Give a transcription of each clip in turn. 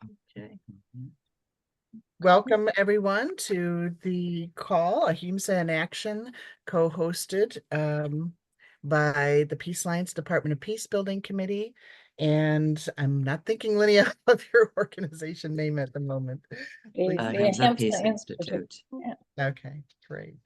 Okay. Welcome everyone to the call, Ahimsa in Action, co-hosted by the Peace Alliance Department of Peacebuilding Committee. And I'm not thinking, Lynnea, of your organization name at the moment. The Ahimsa Peace Institute. Institute. Yeah. Okay, great.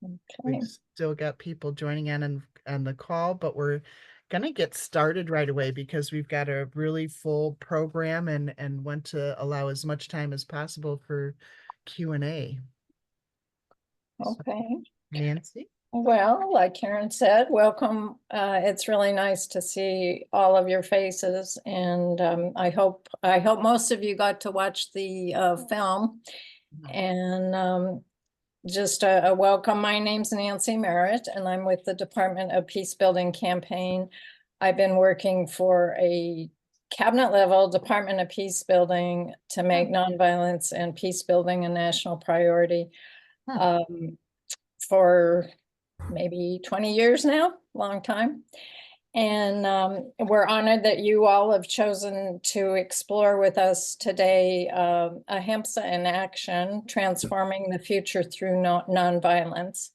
Okay. We've still got people joining in on the call, but we're gonna get started right away because we've got a really full program and want to allow as much time as possible for Q&A. Okay. Nancy? Well, like Karen said, welcome. It's really nice to see all of your faces, and I hope most of you got to watch the film. And just a welcome. My name's Nancy Merritt, and I'm with the Department of Peacebuilding Campaign. I've been working for a cabinet level Department of Peacebuilding to make nonviolence and peacebuilding a national priority for maybe 20 years now, long time. And we're honored that you all have chosen to explore with us today Ahimsa in Action, Transforming the Future Through Nonviolence.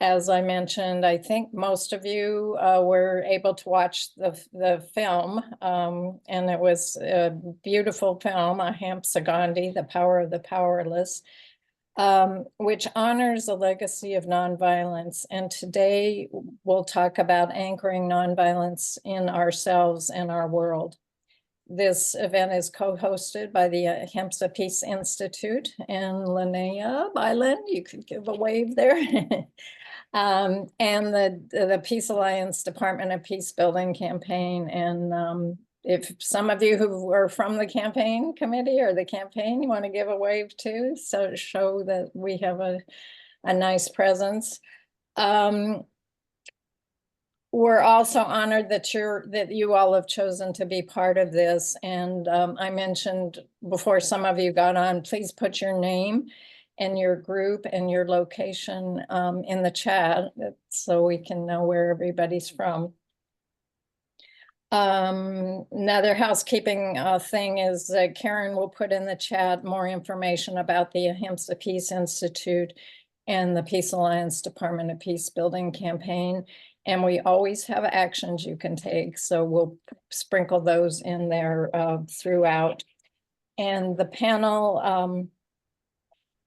As I mentioned, I think most of you were able to watch the film, and it was a beautiful film, Ahimsa Gandhi, The Power of the Powerless, which honors the legacy of nonviolence. And today we'll talk about anchoring nonviolence in ourselves and our world. This event is co-hosted by the Ahimsa Peace Institute and Lynnea, Bylund, you could give a wave there. And the Peace Alliance Department of Peacebuilding Campaign. And if some of you who are from the campaign committee or the campaign, you want to give a wave too, so show that we have a nice presence. We're also honored that you all have chosen to be part of this. And I mentioned before some of you got on, please put your name and your group and your location in the chat so we can know where everybody's from. Another housekeeping thing is that Karen will put in the chat more information about the Ahimsa Peace Institute and the Peace Alliance Department of Peacebuilding campaign. And we always have actions you can take, so we'll sprinkle those in there throughout. And the panel,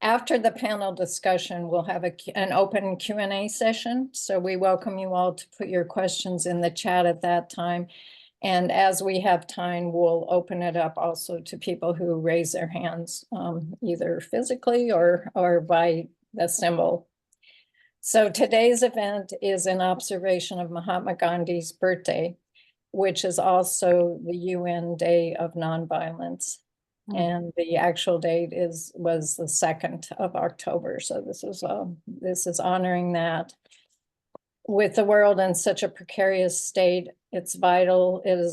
after the panel discussion, we'll have an open Q&A session. So we welcome you all to put your questions in the chat at that time. And as we have time, we'll open it up also to people who raise their hands, either physically or by the symbol. So today's event is in observation of Mahatma Gandhi's birthday, which is also the UN Day of Nonviolence. And the actual date was the 2nd of October. So this is honoring that. With the world in such a precarious state, it is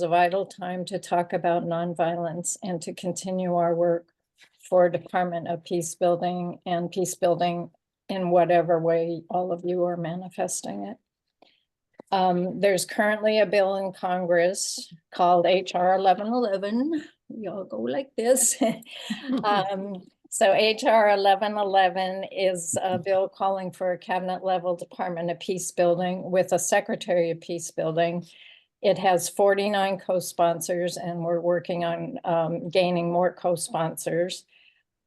a vital time to talk about nonviolence and to continue our work for Department of Peacebuilding and peacebuilding in whatever way all of you are manifesting it. There's currently a bill in Congress called HR 1111. We all go like this. So HR 1111 is a bill calling for a cabinet level Department of Peacebuilding with a Secretary of Peacebuilding. It has 49 co-sponsors, and we're working on gaining more co-sponsors.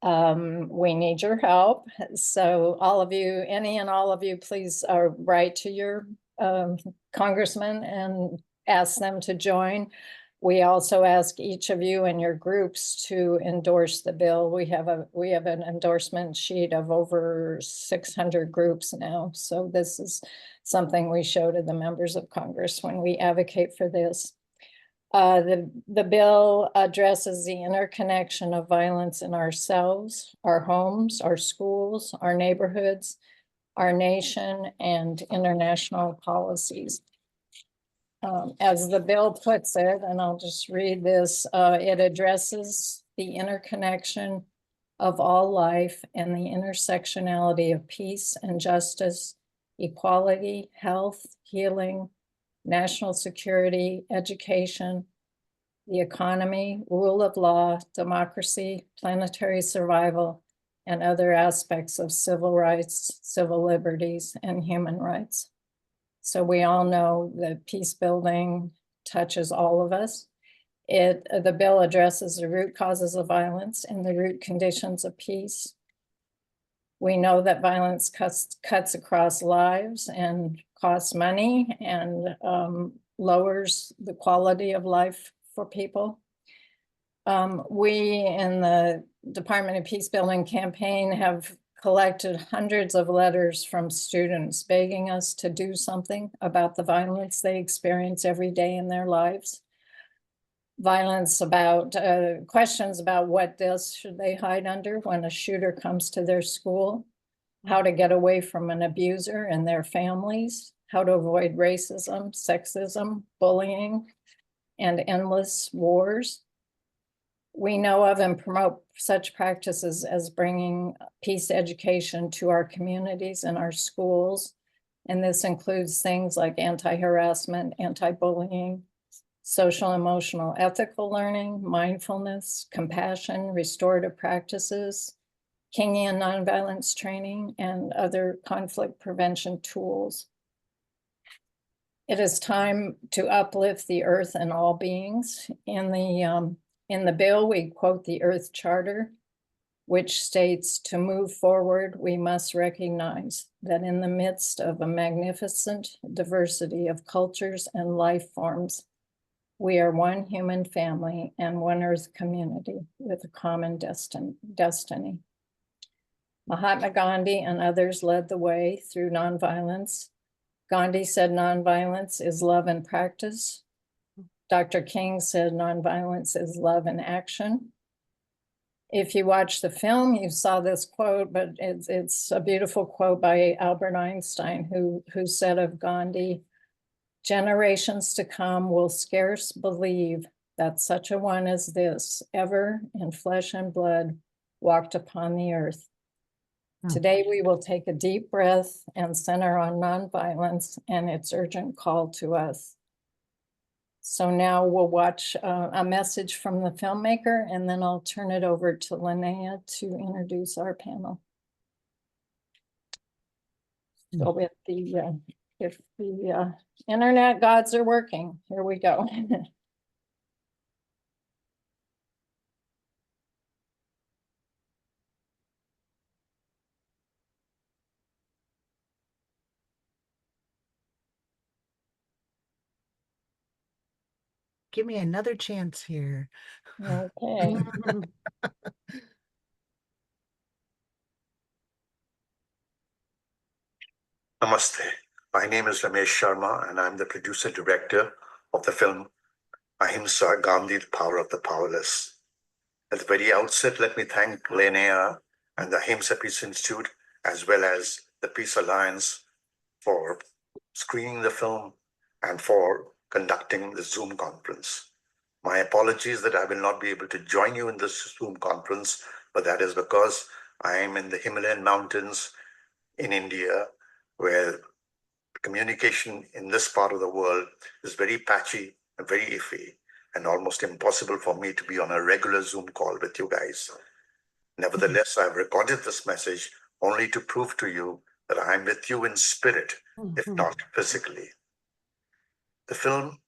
We need your help. So all of you, any and all of you, please write to your congressman and ask them to join. We also ask each of you and your groups to endorse the bill. We have an endorsement sheet of over 600 groups now. So this is something we show to the members of Congress when we advocate for this. The bill addresses the interconnection of violence in ourselves, our homes, our schools, our neighborhoods, our nation, and international policies. As the bill puts it, and I'll just read this, it addresses the interconnection of all life and the intersectionality of peace and justice, equality, health, healing, national security, education, the economy, rule of law, democracy, planetary survival, and other aspects of civil rights, civil liberties, and human rights. So we all know that peace building touches all of us. The bill addresses the root causes of violence and the root conditions of peace. We know that violence cuts across lives and costs money and lowers the quality of life for people. We in the Department of Peacebuilding campaign have collected hundreds of letters from students begging us to do something about the violence they experience every day in their lives. Violence about questions about what desk should they hide under when a shooter comes to their school, how to get away from an abuser and their families, how to avoid racism, sexism, bullying, and endless wars. We know of and promote such practices as bringing peace education to our communities and our schools. And this includes things like anti-harassment, anti-bullying, social, emotional, ethical learning, mindfulness, compassion, restorative practices, Kingian nonviolence training, and other conflict prevention tools. It is time to uplift the earth and all beings. In the bill, we quote the Earth Charter, which states, to move forward, we must recognize that in the midst of a magnificent diversity of cultures and life forms, we are one human family and one Earth community with a common destiny. Mahatma Gandhi and others led the way through nonviolence. Gandhi said nonviolence is love in practice. Dr. King said nonviolence is love in action. If you watch the film, you saw this quote, but it's a beautiful quote by Albert Einstein, who said of Gandhi, generations to come will scarce believe that such a one as this ever in flesh and blood walked upon the earth. Today, we will take a deep breath and center on nonviolence and its urgent call to us. So now we'll watch a message from the filmmaker, and then I'll turn it over to Lynnea to introduce our panel. So if the internet gods are working, here we go. Give me another chance here. Okay. Namaste. My name is Ramesh Sharma, and I'm the producer director of the film Ahimsa, Gandhi, the Power of the Powerless. At the very outset, let me thank Lynnea and the Ahimsa Peace Institute, as well as the Peace Alliance, for screening the film and for conducting the Zoom conference. My apologies that I will not be able to join you in this Zoom conference, but that is because I am in the Himalayan mountains in India, where communication in this part of the world is very patchy and very iffy, and almost impossible for me to be on a regular Zoom call with you guys. Nevertheless, I've recorded this message only to prove to you that I'm with you in spirit, if not physically. The film,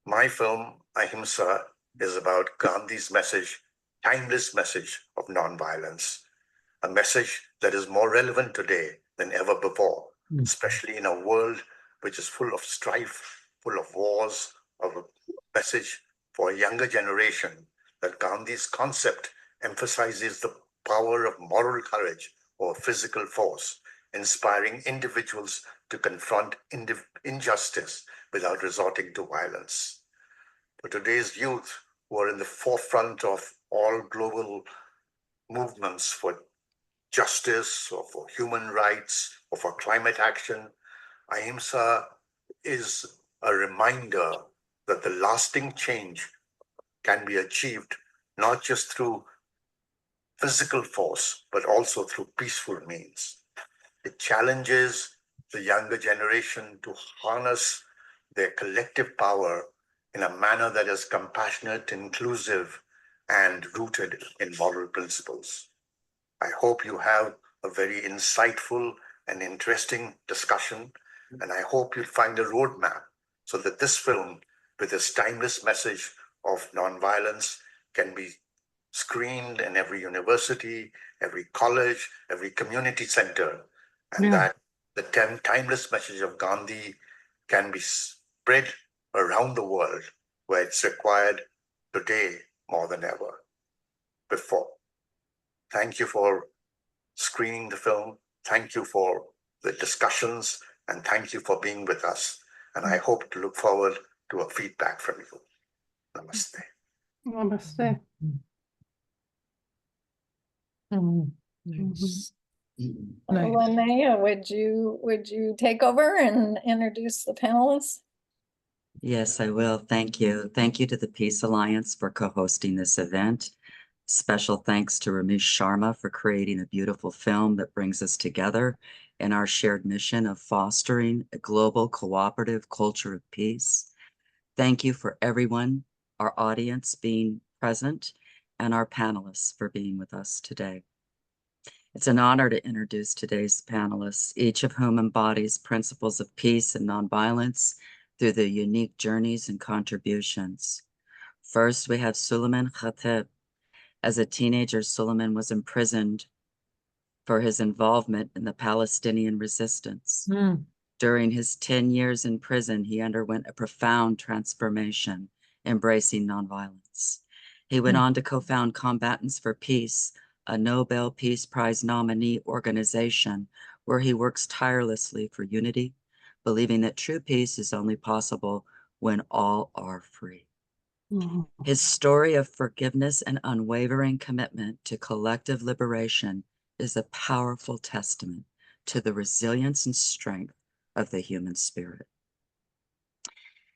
my film, Ahimsa, is about Gandhi's message, timeless message of nonviolence, a message that is more relevant today than ever before, especially in a world which is full of strife, full of wars, of a message for a younger generation that Gandhi's concept emphasizes the power of moral courage or physical force, inspiring individuals to confront injustice without resorting to violence. For today's youth, who are in the forefront of all global movements for justice or for human rights or for climate action, Ahimsa is a reminder that the lasting change can be achieved not just through physical force, but also through peaceful means. It challenges the younger generation to harness their collective power in a manner that is compassionate, inclusive, and rooted in moral principles. I hope you have a very insightful and interesting discussion, and I hope you'll find a roadmap so that this film, with its timeless message of nonviolence, can be screened in every university, every college, every community center, and that the timeless message of Gandhi can be spread around the world where it's required today more than ever before. Thank you for screening the film. Thank you for the discussions, and thank you for being with us. And I hope to look forward to a feedback from you. Namaste. Namaste. Nice. Lynnea, would you take over and introduce the panelists? Yes, I will. Thank you. Thank you to the Peace Alliance for co-hosting this event. Special thanks to Ramesh Sharma for creating a beautiful film that brings us together in our shared mission of fostering a global cooperative culture of peace. Thank you for everyone, our audience being present, and our panelists for being with us today. It's an honor to introduce today's panelists, each of whom embodies principles of peace and nonviolence through their unique journeys and contributions. First, we have Suleiman Khatib. As a teenager, Suleiman was imprisoned for his involvement in the Palestinian resistance. During his 10 years in prison, he underwent a profound transformation, embracing nonviolence. He went on to co-found Combatants for Peace, a Nobel Peace Prize nominee organization where he works tirelessly for unity, believing that true peace is only possible when all are free. His story of forgiveness and unwavering commitment to collective liberation is a powerful testament to the resilience and strength of the human spirit.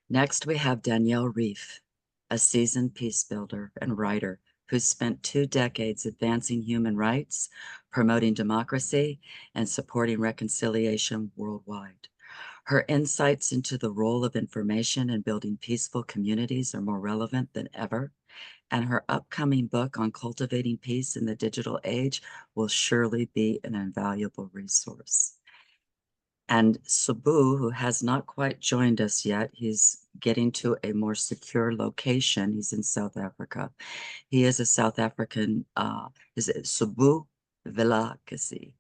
Next, we have Danielle Reif, a seasoned peace builder and writer who spent 2 decades advancing human rights, promoting democracy, and supporting reconciliation worldwide. Her insights into the role of information in building peaceful communities are more relevant than ever, and her upcoming book on cultivating peace in the digital age will surely be an invaluable resource. And Sabu, who has not quite joined us yet, he's getting to a more secure location. He's in South Africa. He is a South African, is it Sabu Vilakazi.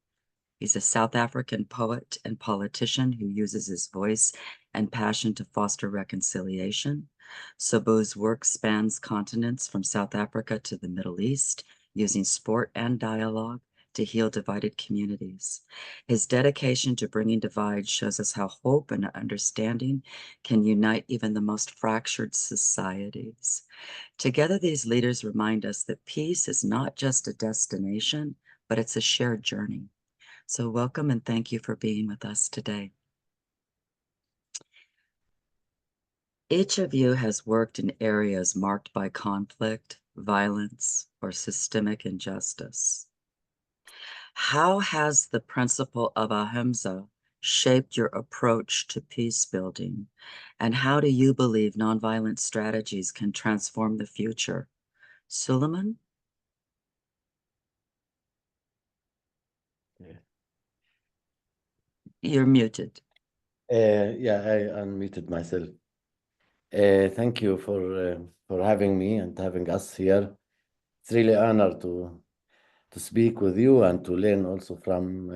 He's a South African poet and politician who uses his voice and passion to foster reconciliation. Sabu's work spans continents from South Africa to the Middle East, using sport and dialogue to heal divided communities. His dedication to bringing divide shows us how hope and understanding can unite even the most fractured societies. Together, these leaders remind us that peace is not just a destination, but it's a shared journey. So welcome and thank you for being with us today. Each of you has worked in areas marked by conflict, violence, or systemic injustice. How has the principle of Ahimsa shaped your approach to peace building? And how do you believe nonviolent strategies can transform the future? Suleiman? Yeah. You're muted. Yeah, I unmuted myself. Thank you for having me and having us here. It's really an honor to speak with you and to learn also from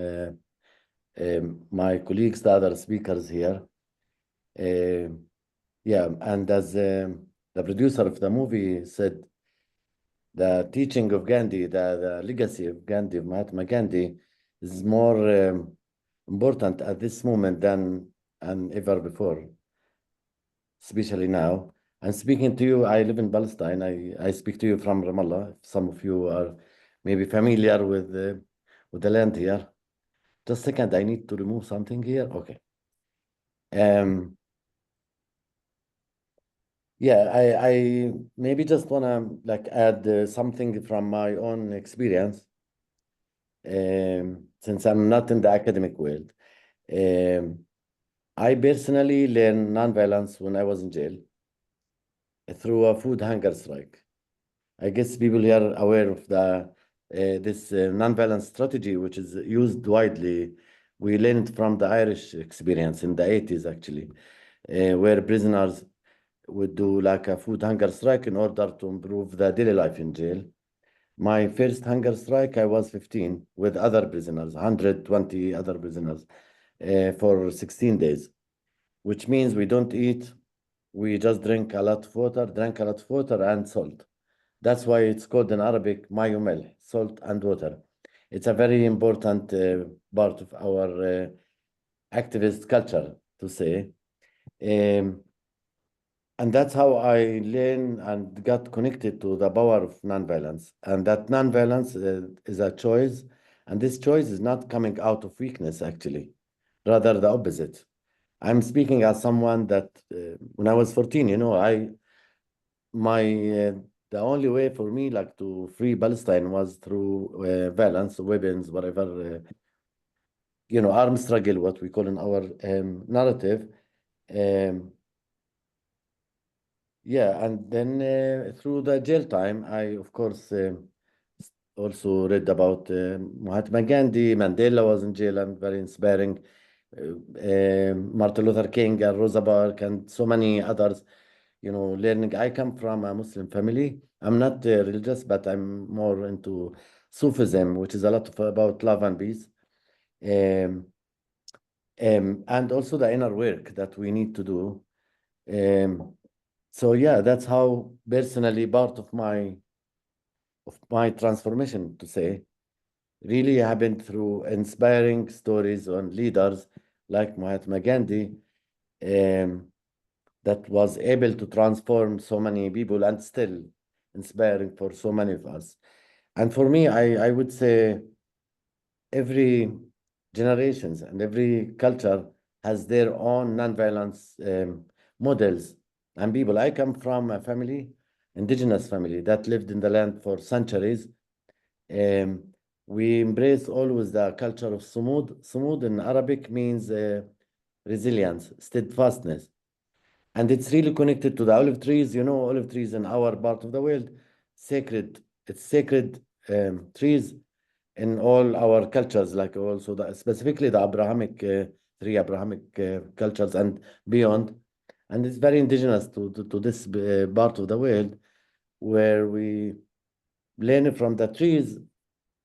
my colleagues, the other speakers here. Yeah, and as the producer of the movie said, the teaching of Gandhi, the legacy of Gandhi, of Mahatma Gandhi, is more important at this moment than ever before, especially now. I'm speaking to you, I live in Palestine. I speak to you from Ramallah. Some of you are maybe familiar with the land here. Just a second, I need to remove something here. Okay. Yeah, I maybe just wanna like add something from my own experience, since I'm not in the academic world. I personally learned nonviolence when I was in jail. through a food hunger strike. I guess people here are aware of this nonviolence strategy, which is used widely. We learned from the Irish experience in the 80s, actually, where prisoners would do like a food hunger strike in order to improve the daily life in jail. My first hunger strike, I was 15 with other prisoners, 120 other prisoners, for 16 days, which means we don't eat, we just drank a lot of water and salt. That's why it's called in Arabic mayumel, salt and water. It's a very important part of our activist culture, to say. And that's how I learned and got connected to the power of nonviolence. And that nonviolence is a choice. And this choice is not coming out of weakness, actually, rather the opposite. I'm speaking as someone that when I was 14, the only way for me like to free Palestine was through violence, weapons, whatever, armed struggle, what we call in our narrative. Yeah, and then through the jail time, I, of course, also read about Mahatma Gandhi, Mandela was in jail and very inspiring, Martin Luther King and Rosa Parks and so many others, learning. I come from a Muslim family. I'm not religious, but I'm more into Sufism, which is a lot about love and peace. And also the inner work that we need to do. So yeah, that's how personally part of my transformation, to say, really happened through inspiring stories on leaders like Mahatma Gandhi, that was able to transform so many people and still inspiring for so many of us. And for me, I would say every generations and every culture has their own nonviolence models and people. I come from a family, indigenous family, that lived in the land for centuries. We embrace always the culture of sumud. Sumud in Arabic means resilience, steadfastness. And it's really connected to the olive trees. Olive trees in our part of the world, sacred. It's sacred trees in all our cultures, like also specifically the Abrahamic, three Abrahamic cultures and beyond. And it's very indigenous to this part of the world, where we learn from the trees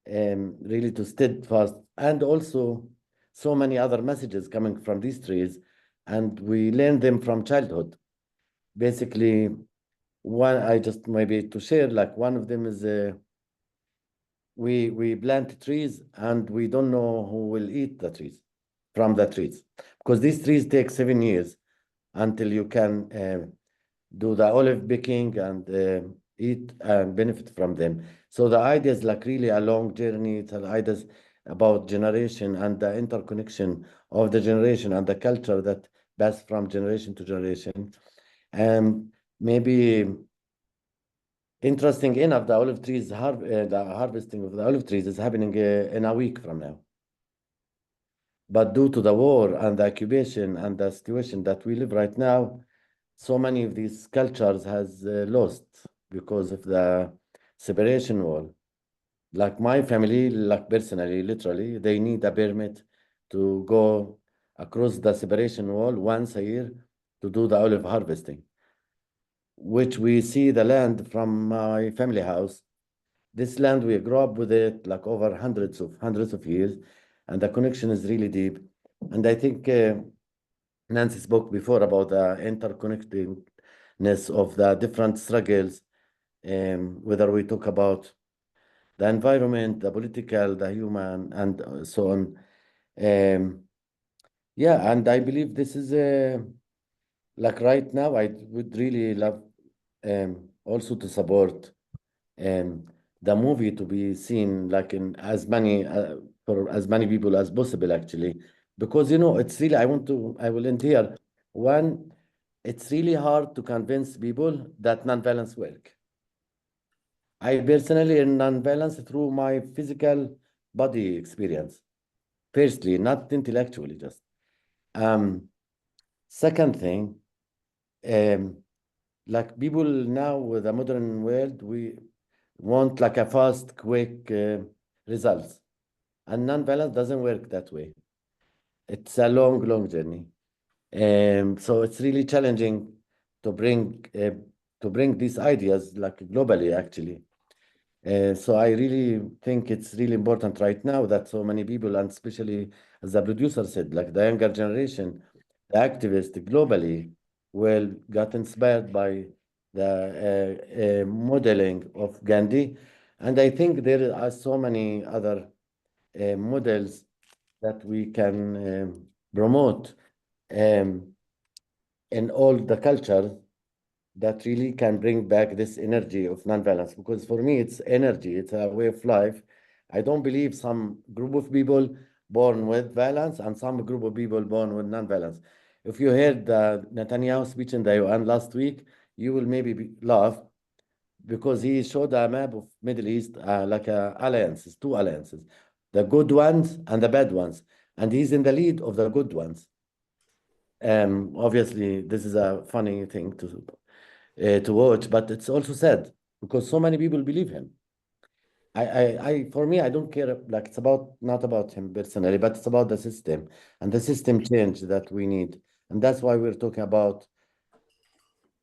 really to steadfast, and also so many other messages coming from these trees, and we learn them from childhood. Basically, one I just maybe to share, like one of them is we plant trees and we don't know who will eat the trees from the trees, because these trees take 7 years until you can do the olive picking and eat and benefit from them. So the idea is like really a long journey. It's an idea about generation and the interconnection of the generation and the culture that pass from generation to generation. And maybe interesting enough, the olive trees, the harvesting of the olive trees is happening in a week from now. But due to the war and the occupation and the situation that we live right now, so many of these cultures has lost because of the separation wall. Like my family, like personally, literally, they need a permit to go across the separation wall once a year to do the olive harvesting, which we see the land from my family house. This land, we grew up with it like over hundreds of years, and the connection is really deep. And I think Nancy spoke before about the interconnectedness of the different struggles, whether we talk about the environment, the political, the human, and so on. Yeah, and I believe this is like right now, I would really love also to support the movie to be seen like in as many for as many people as possible, actually, because it's really I will end here. One, it's really hard to convince people that nonviolence work. I personally in nonviolence through my physical body experience, firstly, not intellectually, just second thing, like people now with the modern world, we want like a fast, quick results. And non-violence doesn't work that way. It's a long, long journey. So it's really challenging to bring these ideas like globally, actually. So I really think it's really important right now that so many people, and especially as the producer said, like the younger generation, the activists globally, will got inspired by the modeling of Gandhi. And I think there are so many other models that we can promote um, in all the cultures that really can bring back this energy of nonviolence. Because for me, it's energy, it's a way of life. I don't believe some group of people born with violence and some group of people born with nonviolence. If you heard the Netanyahu speech in the UN last week, you will maybe laugh because he showed a map of Middle East like alliances, two alliances, the good ones and the bad ones, and he's in the lead of the good ones. Obviously, this is a funny thing to watch, but it's also sad because so many people believe him. For me, I don't care. Like it's not about him personally, but it's about the system and the system change that we need, and that's why we're talking about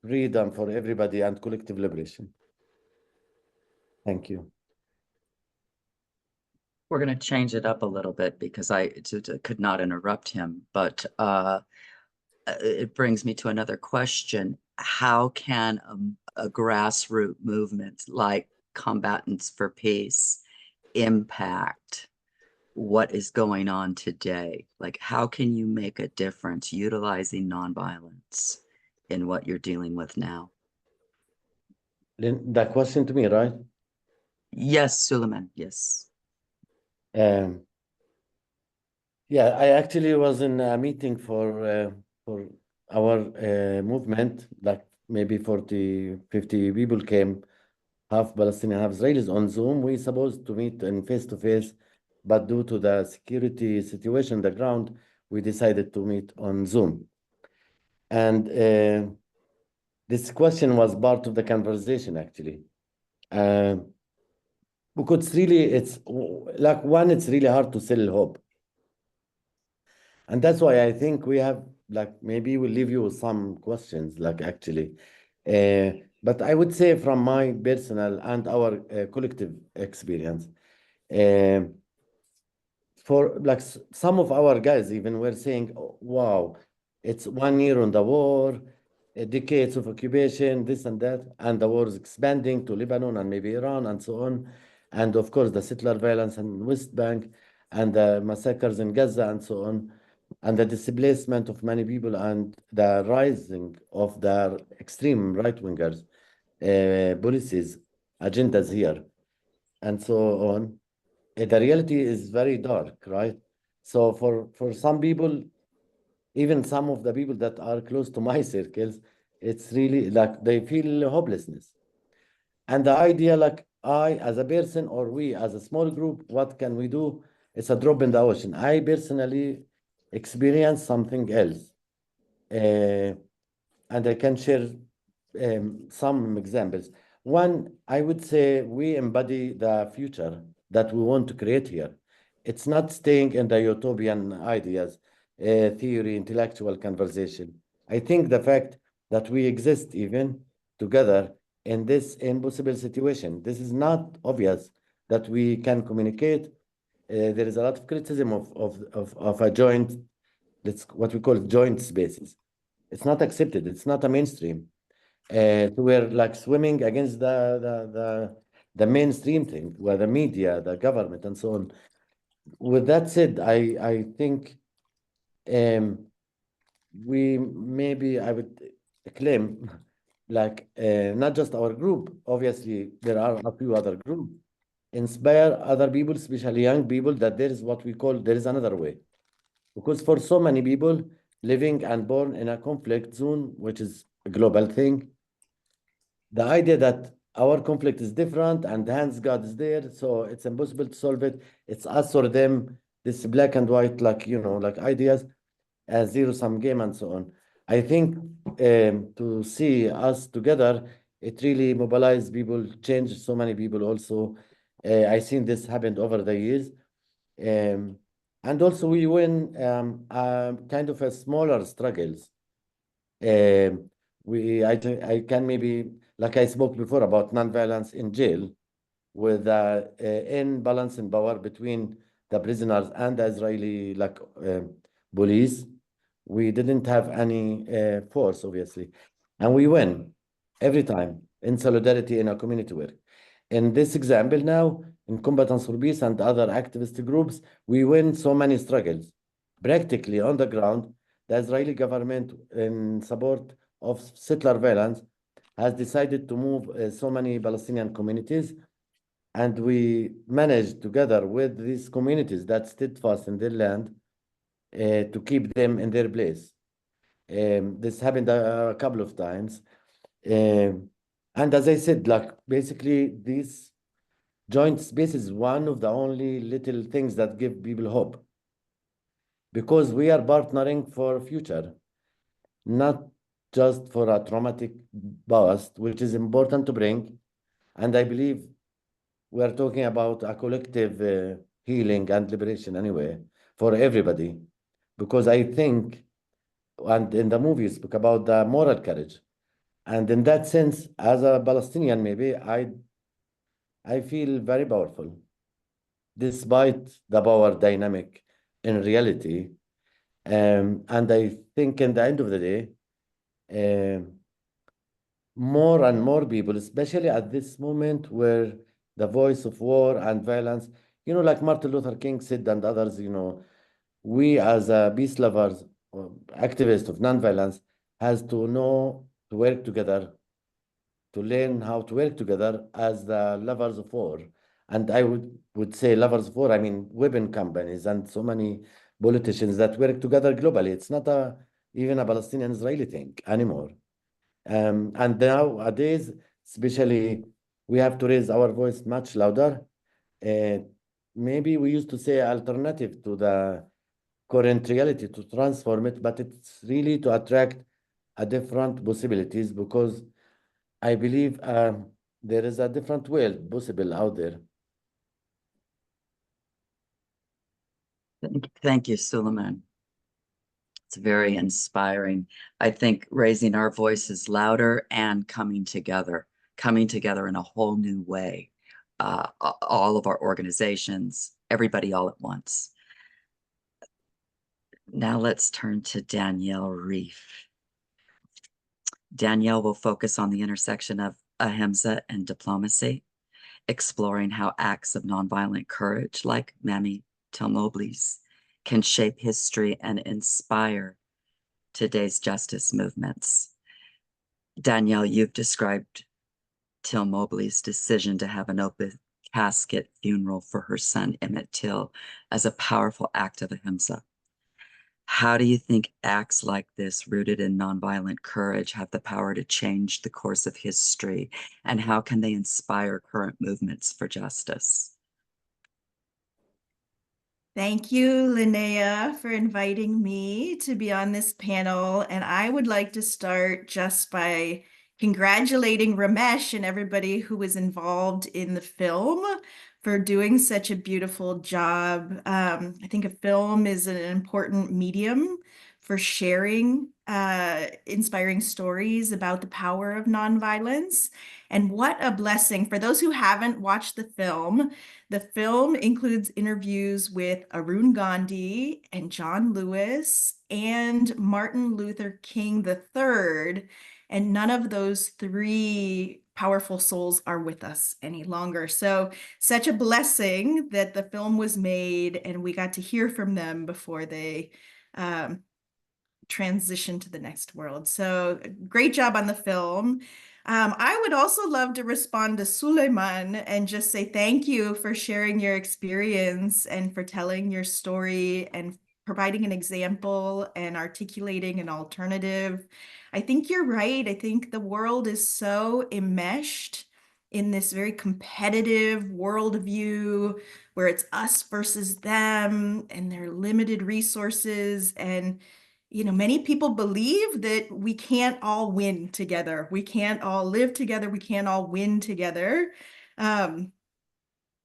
freedom for everybody and collective liberation. Thank you. We're going to change it up a little bit because I could not interrupt him, but it brings me to another question. How can a grassroots movement like Combatants for Peace impact what is going on today? Like, how can you make a difference utilizing nonviolence in what you're dealing with now? That question to me, right? Yes, Suleiman, yes. Yeah, I actually was in a meeting for our movement, like maybe 40, 50 people came, half Palestinian, half Israelis on Zoom. We supposed to meet in face-to-face, but due to the security situation on the ground, we decided to meet on Zoom. And this question was part of the conversation, actually. Because really, it's like one, it's really hard to sell hope. And that's why I think we have, like, maybe we'll leave you with some questions, like, actually. But I would say from my personal and our collective experience, for like some of our guys even were saying, "Oh, wow, it's 1 year on the war, decades of occupation, this and that, and the war is expanding to Lebanon and maybe Iran and so on. And of course, the settler violence in West Bank and the massacres in Gaza and so on, and the displacement of many people and the rising of the extreme right-wingers policies, agendas here, and so on. The reality is very dark, right? So for some people, even some of the people that are close to my circles, it's really like they feel hopelessness. And the idea, like I as a person or we as a small group, what can we do? It's a drop in the ocean. I personally experienced something else. And I can share some examples. One, I would say we embody the future that we want to create here. It's not staying in the utopian ideas, theory, intellectual conversation. I think the fact that we exist even together in this impossible situation, this is not obvious that we can communicate. There is a lot of criticism of a joint, what we call joint spaces. It's not accepted. It's not a mainstream. We're like swimming against the mainstream thing, where the media, the government, and so on. With that said, I think we maybe I would claim like not just our group. Obviously, there are a few other groups. Inspire other people, especially young people, that there is what we call there is another way. Because for so many people living and born in a conflict zone, which is a global thing, the idea that our conflict is different and hence God is there, so it's impossible to solve it. It's us or them, this black and white, like, like ideas, a zero-sum game and so on. I think to see us together, it really mobilized people, changed so many people also. I seen this happened over the years. And also we win kind of a smaller struggles. I can maybe, like I spoke before about nonviolence in jail, with imbalance in power between the prisoners and the Israeli police. We didn't have any force, obviously, and we win every time in solidarity in our community work. In this example now, in Combatants for Peace and other activist groups, we win so many struggles. Practically on the ground, the Israeli government, in support of settler violence, has decided to move so many Palestinian communities, and we managed together with these communities that stood fast in their land to keep them in their place. This happened a couple of times. And as I said, like basically these joint space is one of the only little things that give people hope, because we are partnering for future, not just for a traumatic past, which is important to bring. And I believe we are talking about a collective healing and liberation anyway for everybody, because I think, and in the movie spoke about the moral courage, and in that sense, as a Palestinian, maybe I feel very powerful, despite the power dynamic in reality. And I think in the end of the day, more and more people, especially at this moment where the voice of war and violence, like Martin Luther King said and others, we as a peace lovers, or activists of nonviolence, has to know to work together, to learn how to work together as the lovers of war. And I would say lovers of war, I mean weapon companies and so many politicians that work together globally. It's not even a Palestinian-Israeli thing anymore. And nowadays, especially, we have to raise our voice much louder. Maybe we used to say alternative to the current reality to transform it, but it's really to attract a different possibilities, because I believe there is a different world possible out there. Thank you, Suleiman. It's very inspiring. I think raising our voices louder and coming together in a whole new way. All of our organizations, everybody all at once. Now let's turn to Danielle Reif. Danielle will focus on the intersection of Ahimsa and diplomacy, exploring how acts of nonviolent courage like Mamie Tillmobly's can shape history and inspire today's justice movements. Danielle, you've described Tillmobly's decision to have an open casket funeral for her son, Emmett Till, as a powerful act of ahimsa. How do you think acts like this, rooted in nonviolent courage, have the power to change the course of history? And how can they inspire current movements for justice? Thank you, Lynnea, for inviting me to be on this panel. And I would like to start just by congratulating Ramesh and everybody who was involved in the film for doing such a beautiful job. I think a film is an important medium for sharing inspiring stories about the power of nonviolence. And what a blessing. For those who haven't watched the film includes interviews with Arun Gandhi and John Lewis and Martin Luther King III, and none of those three powerful souls are with us any longer. So such a blessing that the film was made and we got to hear from them before they transition to the next world. So great job on the film. I would also love to respond to Suleiman and just say thank you for sharing your experience and for telling your story and providing an example and articulating an alternative. I think you're right. I think the world is so enmeshed in this very competitive worldview where it's us versus them and their limited resources. And many people believe that we can't all win together. We can't all live together. We can't all win together.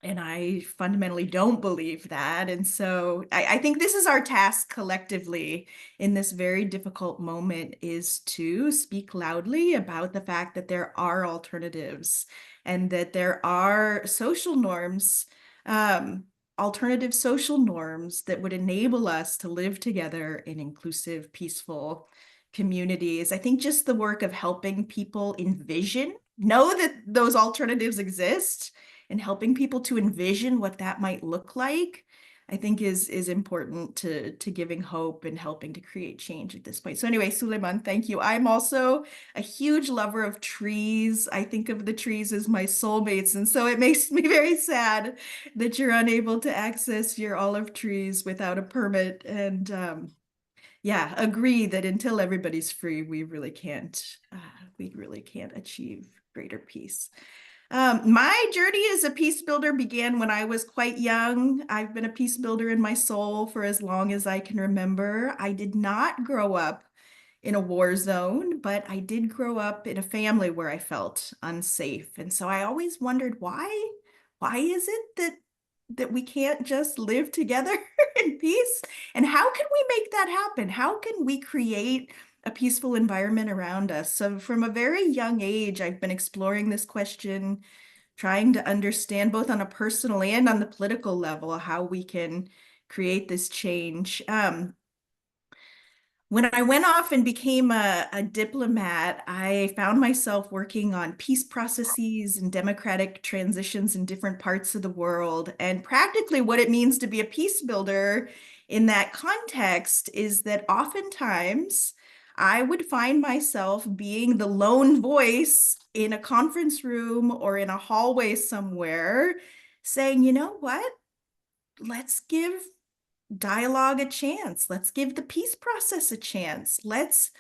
And I fundamentally don't believe that. And so I think this is our task collectively in this very difficult moment, is to speak loudly about the fact that there are alternatives and that there are social norms, alternative social norms that would enable us to live together in inclusive, peaceful communities. I think just the work of helping people know that those alternatives exist, and helping people to envision what that might look like, I think is important to giving hope and helping to create change at this point. So anyway, Suleiman, thank you. I'm also a huge lover of trees. I think of the trees as my soulmates. And so it makes me very sad that you're unable to access your olive trees without a permit. And yeah, agree that until everybody's free, we really can't achieve greater peace. My journey as a peace builder began when I was quite young. I've been a peace builder in my soul for as long as I can remember. I did not grow up in a war zone, but I did grow up in a family where I felt unsafe. And so I always wondered, why is it that we can't just live together in peace? And how can we make that happen? How can we create a peaceful environment around us? So from a very young age, I've been exploring this question, trying to understand both on a personal and on the political level how we can create this change. When I went off and became a diplomat, I found myself working on peace processes and democratic transitions in different parts of the world. And practically what it means to be a peace builder in that context is that oftentimes I would find myself being the lone voice in a conference room or in a hallway somewhere saying, you know what? Let's give dialogue a chance. Let's give the peace process a chance. Let's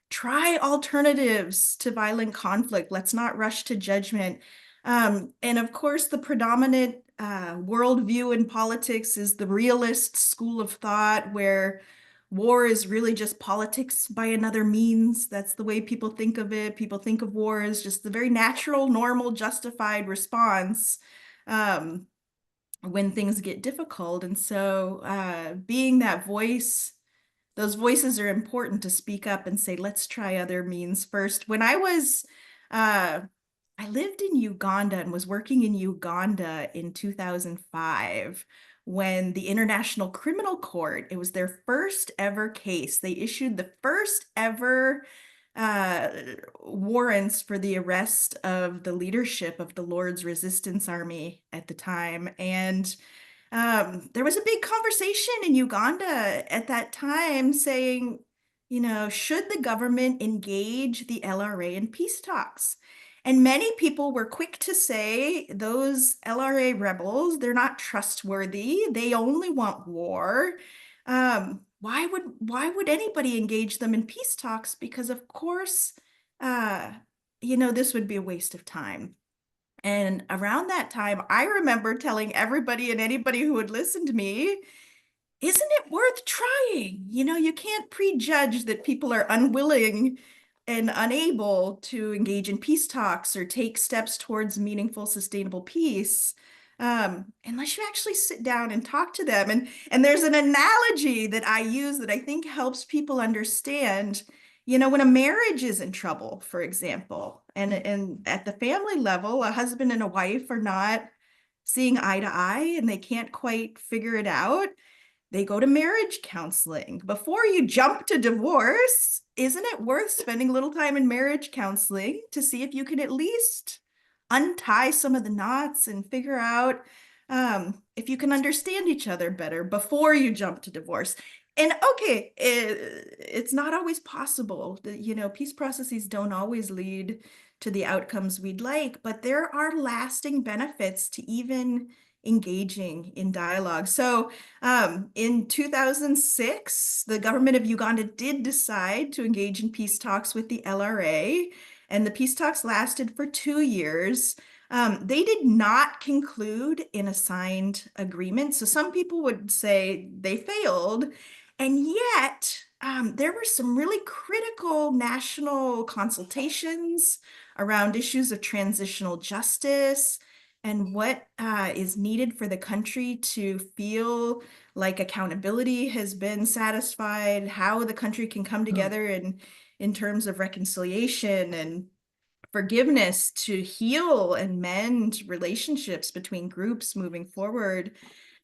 try alternatives to violent conflict. Let's not rush to judgment. And of course, the predominant worldview in politics is the realist school of thought, where war is really just politics by another means. That's the way people think of it. People think of war as just the very natural, normal, justified response when things get difficult. And so being that voice, those voices are important to speak up and say, let's try other means first. When I lived in Uganda and was working in Uganda in 2005, when the International Criminal Court, it was their first ever case. They issued the first ever warrants for the arrest of the leadership of the Lord's Resistance Army at the time. And there was a big conversation in Uganda at that time saying, should the government engage the LRA in peace talks? And many people were quick to say those LRA rebels, they're not trustworthy. They only want war. Why would anybody engage them in peace talks? Because of course, this would be a waste of time. And around that time, I remember telling everybody and anybody who would listen to me, isn't it worth trying? You can't prejudge that people are unwilling and unable to engage in peace talks or take steps towards meaningful, sustainable peace unless you actually sit down and talk to them. And there's an analogy that I use that I think helps people understand, when a marriage is in trouble, for example, and at the family level, a husband and a wife are not seeing eye to eye and they can't quite figure it out. They go to marriage counseling. Before you jump to divorce, isn't it worth spending a little time in marriage counseling to see if you can at least untie some of the knots and figure out if you can understand each other better before you jump to divorce? And okay, it's not always possible. Peace processes don't always lead to the outcomes we'd like, but there are lasting benefits to even engaging in dialogue. So in 2006, the government of Uganda did decide to engage in peace talks with the LRA, and the peace talks lasted for 2 years. They did not conclude in a signed agreement. So some people would say they failed, and yet there were some really critical national consultations around issues of transitional justice and what is needed for the country to feel like accountability has been satisfied, how the country can come together in terms of reconciliation and forgiveness to heal and mend relationships between groups moving forward.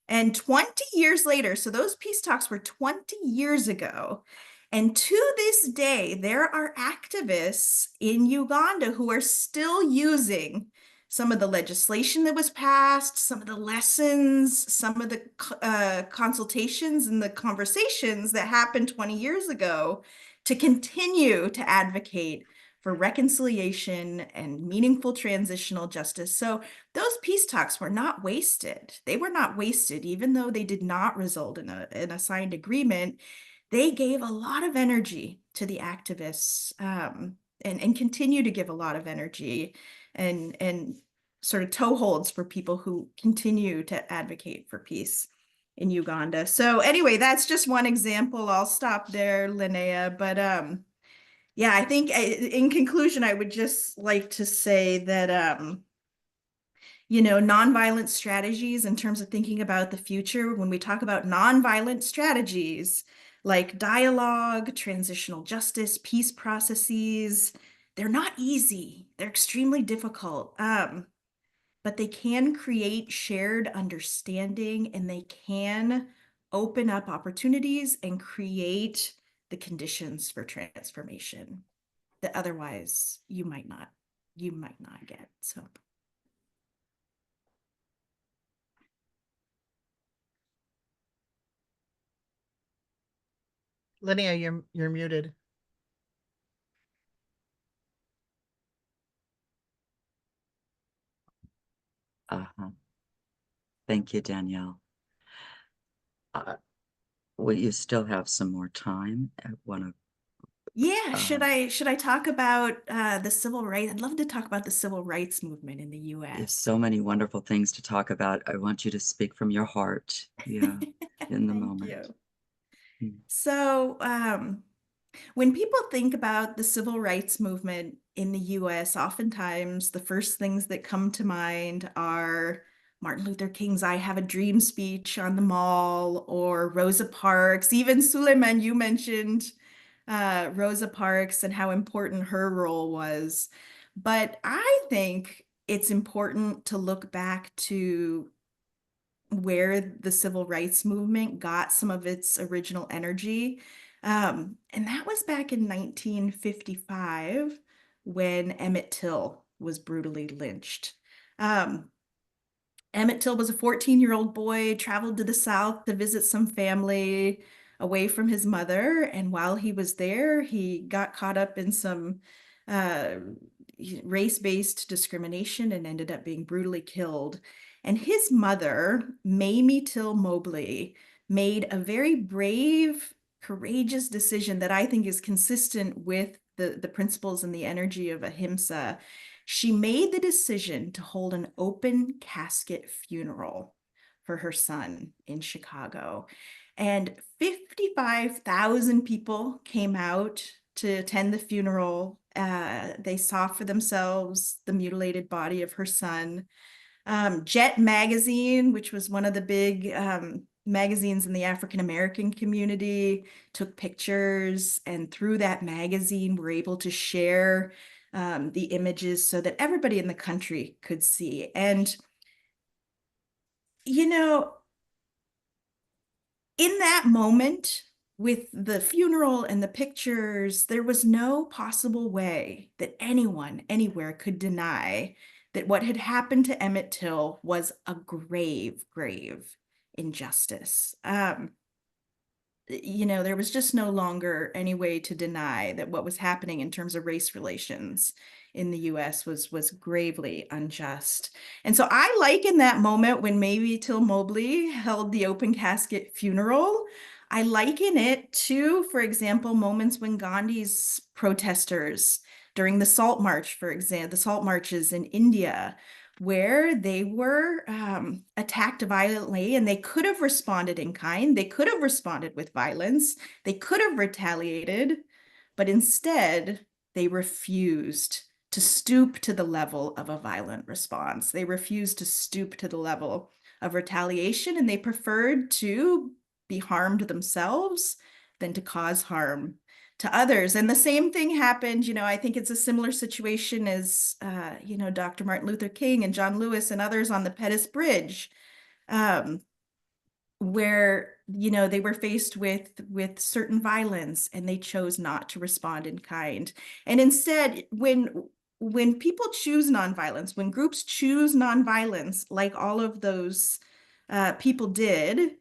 And 20 years later, so those peace talks were 20 years ago. And to this day, there are activists in Uganda who are still using some of the legislation that was passed, some of the lessons, some of the consultations and the conversations that happened 20 years ago to continue to advocate for reconciliation and meaningful transitional justice. So those peace talks were not wasted. They were not wasted, even though they did not result in a signed agreement. They gave a lot of energy to the activists and continue to give a lot of energy and sort of toeholds for people who continue to advocate for peace in Uganda. So anyway, that's just one example. I'll stop there, Lynnea. But yeah, I think in conclusion, I would just like to say that nonviolent strategies in terms of thinking about the future, when we talk about nonviolent strategies like dialogue, transitional justice, peace processes, they're not easy. They're extremely difficult. But they can create shared understanding and they can open up opportunities and create the conditions for transformation that otherwise you might not get. So Lynnea, you're muted. Thank you, Danielle. Will you still have some more time? Yeah, should I talk about the civil rights? I'd love to talk about the civil rights movement in the U.S. There's so many wonderful things to talk about. I want you to speak from your heart. Yeah, in the moment. Thank you. So when people think about the civil rights movement in the US, oftentimes the first things that come to mind are Martin Luther King's I Have a Dream speech on the Mall, or Rosa Parks. Even Suleiman, you mentioned Rosa Parks and how important her role was. But I think it's important to look back to where the civil rights movement got some of its original energy. And that was back in 1955 when Emmett Till was brutally lynched. Emmett Till was a 14-year-old boy, traveled to the South to visit some family away from his mother. And while he was there, he got caught up in some race-based discrimination and ended up being brutally killed. And his mother, Mamie Till Mobley, made a very brave, courageous decision that I think is consistent with the principles and the energy of Ahimsa. She made the decision to hold an open casket funeral for her son in Chicago. And 55,000 people came out to attend the funeral. They saw for themselves the mutilated body of her son. Jet Magazine, which was one of the big magazines in the African American community, took pictures, and through that magazine were able to share the images so that everybody in the country could see. And, in that moment with the funeral and the pictures, there was no possible way that anyone anywhere could deny that what had happened to Emmett Till was a grave, grave injustice. There was just no longer any way to deny that what was happening in terms of race relations in the US was gravely unjust. And so I liken that moment when Mamie Till Mobley held the open casket funeral, I liken it to, for example, moments when Gandhi's protesters during the Salt March, for example, the Salt Marches in India, where they were attacked violently, and they could have responded in kind. They could have responded with violence. They could have retaliated, but instead they refused to stoop to the level of a violent response. They refused to stoop to the level of retaliation, and they preferred to be harmed themselves than to cause harm to others. And the same thing happened, I think it's a similar situation as, Dr. Martin Luther King and John Lewis and others on the Pettus Bridge, where, they were faced with certain violence and they chose not to respond in kind. And instead, when people choose nonviolence, when groups choose nonviolence, like all of those people did,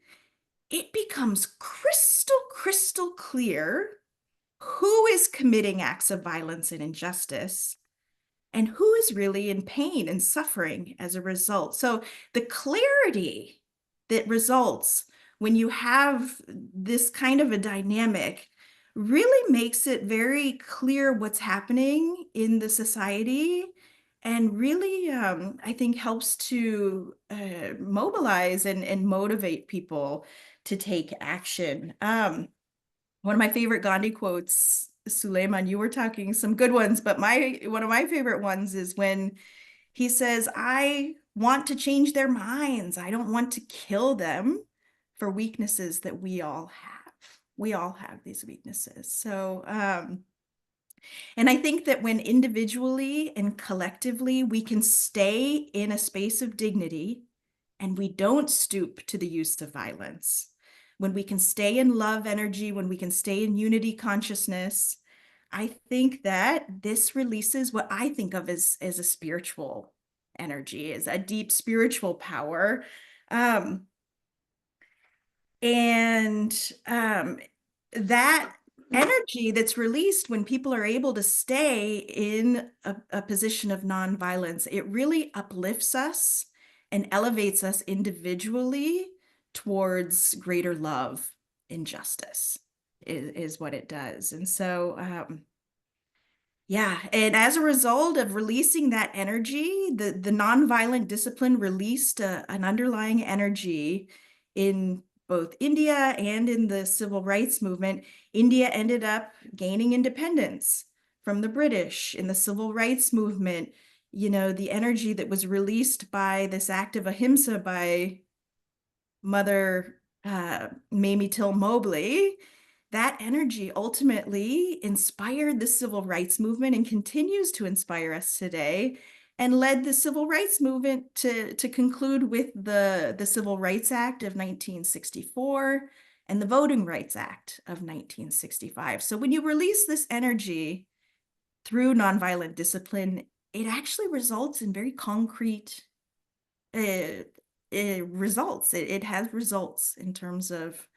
it becomes crystal clear who is committing acts of violence and injustice and who is really in pain and suffering as a result. So the clarity that results when you have this kind of a dynamic really makes it very clear what's happening in the society, and really, I think, helps to mobilize and motivate people to take action. One of my favorite Gandhi quotes, Suleiman, you were talking some good ones, but one of my favorite ones is when he says, I want to change their minds. I don't want to kill them for weaknesses that we all have. We all have these weaknesses. So, and I think that when individually and collectively we can stay in a space of dignity and we don't stoop to the use of violence, when we can stay in love energy, when we can stay in unity consciousness, I think that this releases what I think of as a spiritual energy, as a deep spiritual power. That energy that's released when people are able to stay in a position of nonviolence, it really uplifts us and elevates us individually towards greater love and justice is what it does. And so, yeah, and as a result of releasing that energy, the nonviolent discipline released an underlying energy in both India and in the civil rights movement. India ended up gaining independence from the British. In the civil rights movement, the energy that was released by this act of Ahimsa by Mother Mamie Till Mobley, that energy ultimately inspired the civil rights movement and continues to inspire us today, and led the civil rights movement to conclude with the Civil Rights Act of 1964 and the Voting Rights Act of 1965. So when you release this energy through nonviolent discipline, it actually results in very concrete results. It has results in terms of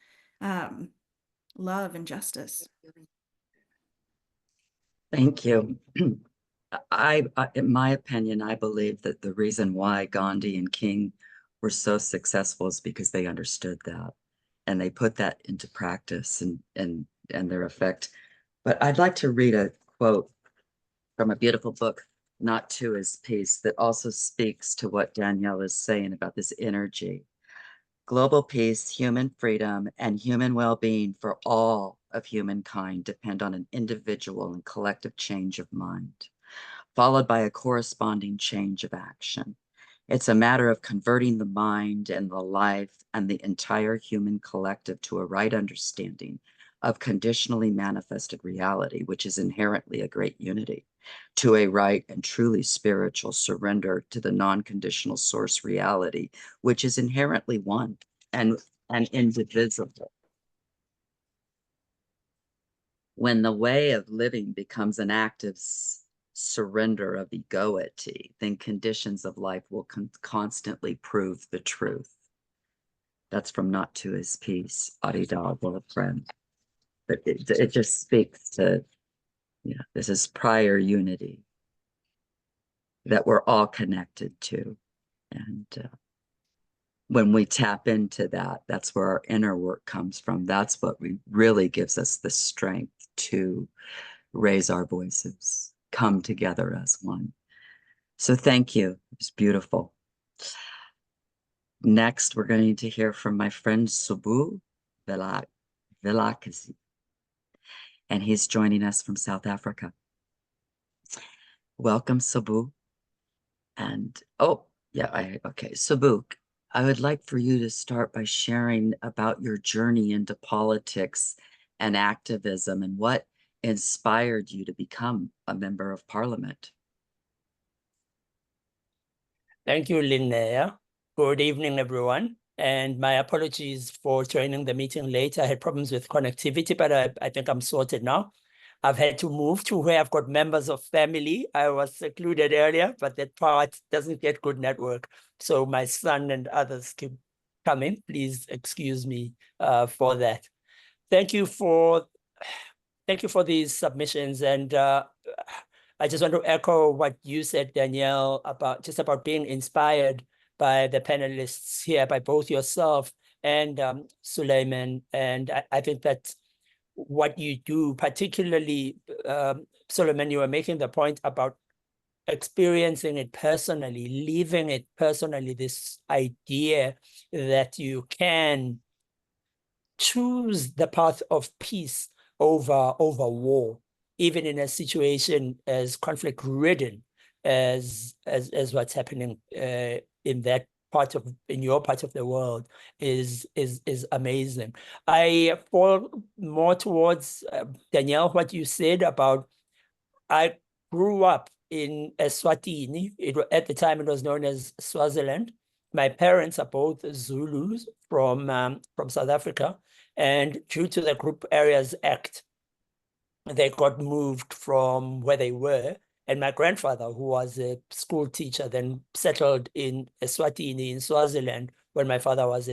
love and justice. Thank you. In my opinion, I believe that the reason why Gandhi and King were so successful is because they understood that and they put that into practice and their effect. But I'd like to read a quote from a beautiful book, Not To Is Peace, that also speaks to what Danielle is saying about this energy. Global peace, human freedom, and human well-being for all of humankind depend on an individual and collective change of mind, followed by a corresponding change of action. It's a matter of converting the mind and the life and the entire human collective to a right understanding of conditionally manifested reality, which is inherently a great unity, to a right and truly spiritual surrender to the non-conditional source reality, which is inherently one and indivisible. When the way of living becomes an act of surrender of egoity, then conditions of life will constantly prove the truth. That's from Not To His Peace, Adidal, a friend. But it just speaks to, this is prior unity that we're all connected to. And when we tap into that, that's where our inner work comes from. That's what really gives us the strength to raise our voices, come together as one. So thank you. It's beautiful. Next, we're going to hear from my friend Subu Vilakazi, and he's joining us from South Africa. Welcome, Subu. And okay, Subu, I would like for you to start by sharing about your journey into politics and activism and what inspired you to become a member of parliament. Thank you, Lynnea. Good evening, everyone. And my apologies for joining the meeting late. I had problems with connectivity, but I think I'm sorted now. I've had to move to where I've got members of family. I was secluded earlier, but that part doesn't get good network. So my son and others keep coming. Please excuse me for that. Thank you for these submissions. And I just want to echo what you said, Danielle, about being inspired by the panelists here, by both yourself and Suleiman. And I think that what you do, particularly, Suleiman, you were making the point about experiencing it personally, living it personally, this idea that you can choose the path of peace over war, even in a situation as conflict-ridden as what's happening in your part of the world is amazing. I fall more towards Danielle, what you said about I grew up in Eswatini. At the time, it was known as Swaziland. My parents are both Zulus from South Africa, and due to the Group Areas Act, they got moved from where they were. And my grandfather, who was a school teacher, then settled in Eswatini in Swaziland when my father was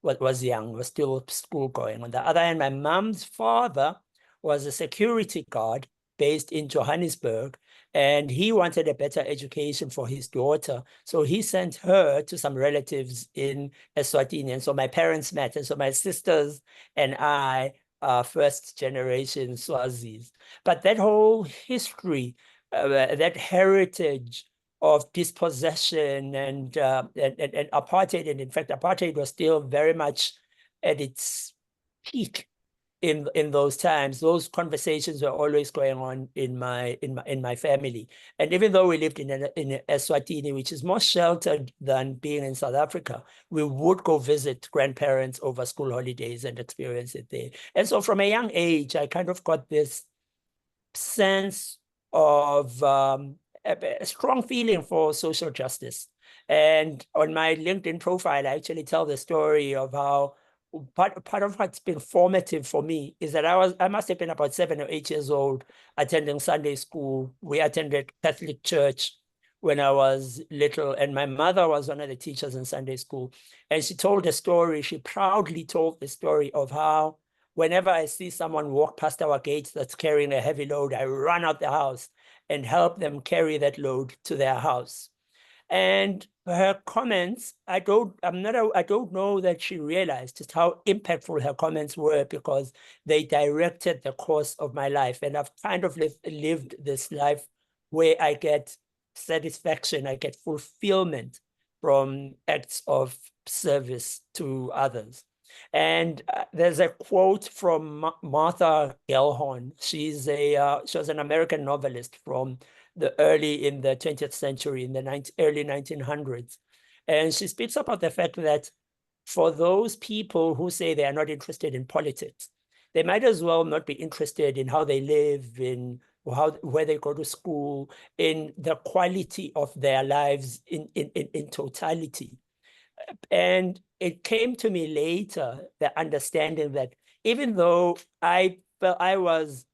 was still school going. On the other hand, my mom's father was a security guard based in Johannesburg, and he wanted a better education for his daughter. So he sent her to some relatives in Eswatini. And so my parents met. And so my sisters and I are first generation Swazis. But that whole history, that heritage of dispossession and apartheid, and in fact, apartheid was still very much at its peak in those times. Those conversations were always going on in my family. And even though we lived in Eswatini, which is more sheltered than being in South Africa, we would go visit grandparents over school holidays and experience it there. And so from a young age, I kind of got this sense of a strong feeling for social justice. And on my LinkedIn profile, I actually tell the story of how part of what's been formative for me is that I must have been about 7 or 8 years old attending Sunday school. We attended Catholic church when I was little, and my mother was one of the teachers in Sunday school. And she told a story, she proudly told the story of how whenever I see someone walk past our gates that's carrying a heavy load, I run out the house and help them carry that load to their house. And her comments, I don't know that she realized just how impactful her comments were, because they directed the course of my life. And I've kind of lived this life where I get satisfaction, I get fulfillment from acts of service to others. And there's a quote from Martha Gellhorn. She was an American novelist from in the 20th century, in the early 1900s. And she speaks about the fact that for those people who say they are not interested in politics, they might as well not be interested in how they live, in where they go to school, in the quality of their lives in totality. And it came to me later, the understanding that even though I felt I was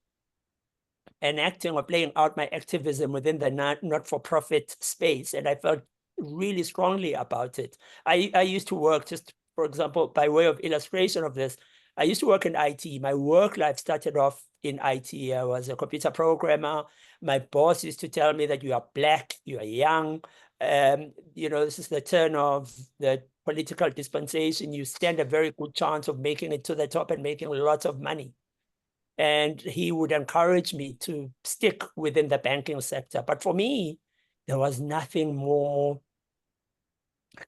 enacting or playing out my activism within the not-for-profit space, and I felt really strongly about it. I used to work, just for example, by way of illustration of this, I used to work in IT. My work life started off in IT. I was a computer programmer. My boss used to tell me that you are Black, you are young. This is the turn of the political dispensation. You stand a very good chance of making it to the top and making lots of money. And he would encourage me to stick within the banking sector. But for me, there was nothing more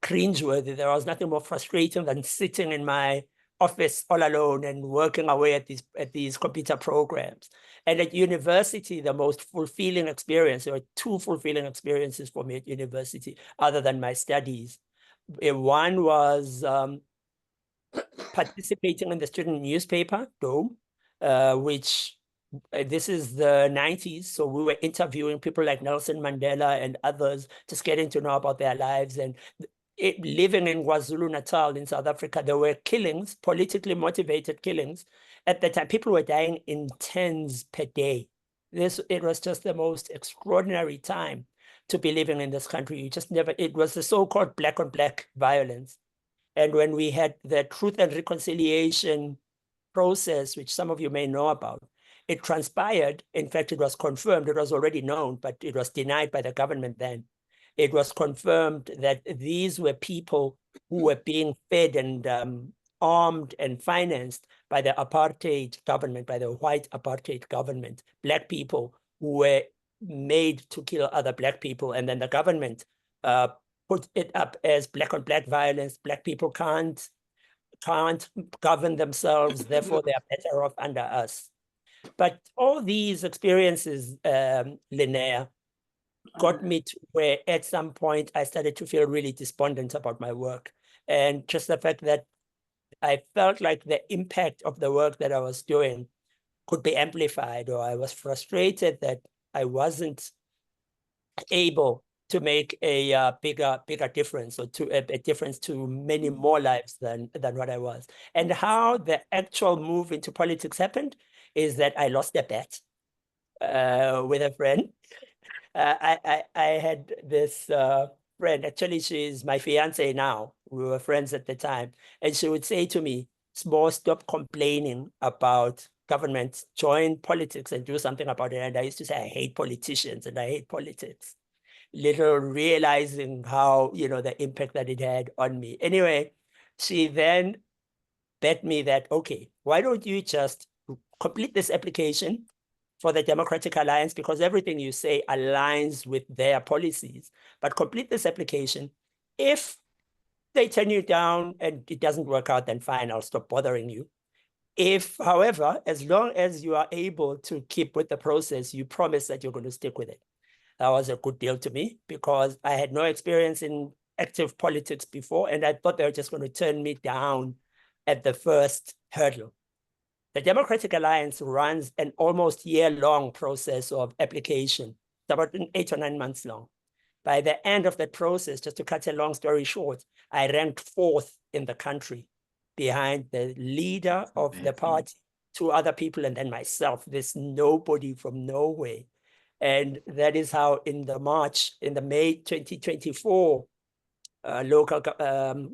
cringeworthy. There was nothing more frustrating than sitting in my office all alone and working away at these computer programs. And at university, the most fulfilling experience, there were two fulfilling experiences for me at university, other than my studies. One was participating in the student newspaper, Dome, which this is the 90s. So we were interviewing people like Nelson Mandela and others, just getting to know about their lives. And living in KwaZulu-Natal in South Africa, there were killings, politically motivated killings. At the time, people were dying in tens per day. It was just the most extraordinary time to be living in this country. You just never, it was the so-called black on black violence. And when we had the Truth and Reconciliation process, which some of you may know about, it transpired. In fact, it was confirmed. It was already known, but it was denied by the government then. It was confirmed that these were people who were being fed and armed and financed by the apartheid government, by the white apartheid government, Black people who were made to kill other Black people. And then the government put it up as black on black violence. Black people can't govern themselves, therefore they are better off under us. But all these experiences, Lynnea, got me to where at some point I started to feel really despondent about my work. And just the fact that I felt like the impact of the work that I was doing could be amplified, or I was frustrated that I wasn't able to make a bigger difference, or to a difference to many more lives than what I was. And how the actual move into politics happened is that I lost a bet with a friend. I had this friend, actually she's my fiance now, we were friends at the time, and she would say to me, "Small, stop complaining about government, join politics and do something about it." And I used to say, "I hate politicians and I hate politics." Little realizing how, the impact that it had on me. Anyway, she then bet me that, okay, why don't you just complete this application for the Democratic Alliance, because everything you say aligns with their policies, but complete this application. If they turn you down and it doesn't work out, then fine, I'll stop bothering you. If, however, as long as you are able to keep with the process, you promise that you're going to stick with it. That was a good deal to me, because I had no experience in active politics before, and I thought they were just going to turn me down at the first hurdle. The Democratic Alliance runs an almost year-long process of application. It's about 8 or 9 months long. By the end of that process, just to cut a long story short, I ranked 4th in the country behind the leader of the party, 2 other people, and then myself, this nobody from nowhere. And that is how in the May 2024 local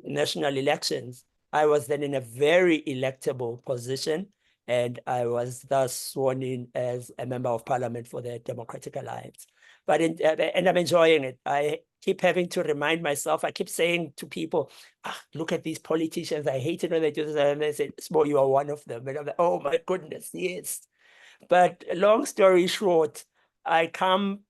national elections, I was then in a very electable position, and I was thus sworn in as a member of parliament for the Democratic Alliance. But and I'm enjoying it. I keep having to remind myself, I keep saying to people, look at these politicians, I hate it when they do this, and they say, "Small, you are one of them." And I'm like, oh my goodness, yes. But long story short, I come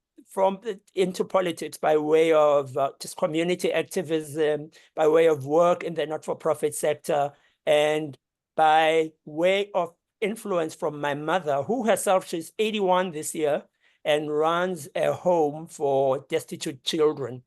into politics by way of just community activism, by way of work in the not-for-profit sector, and by way of influence from my mother, who herself, she's 81 this year, and runs a home for destitute children.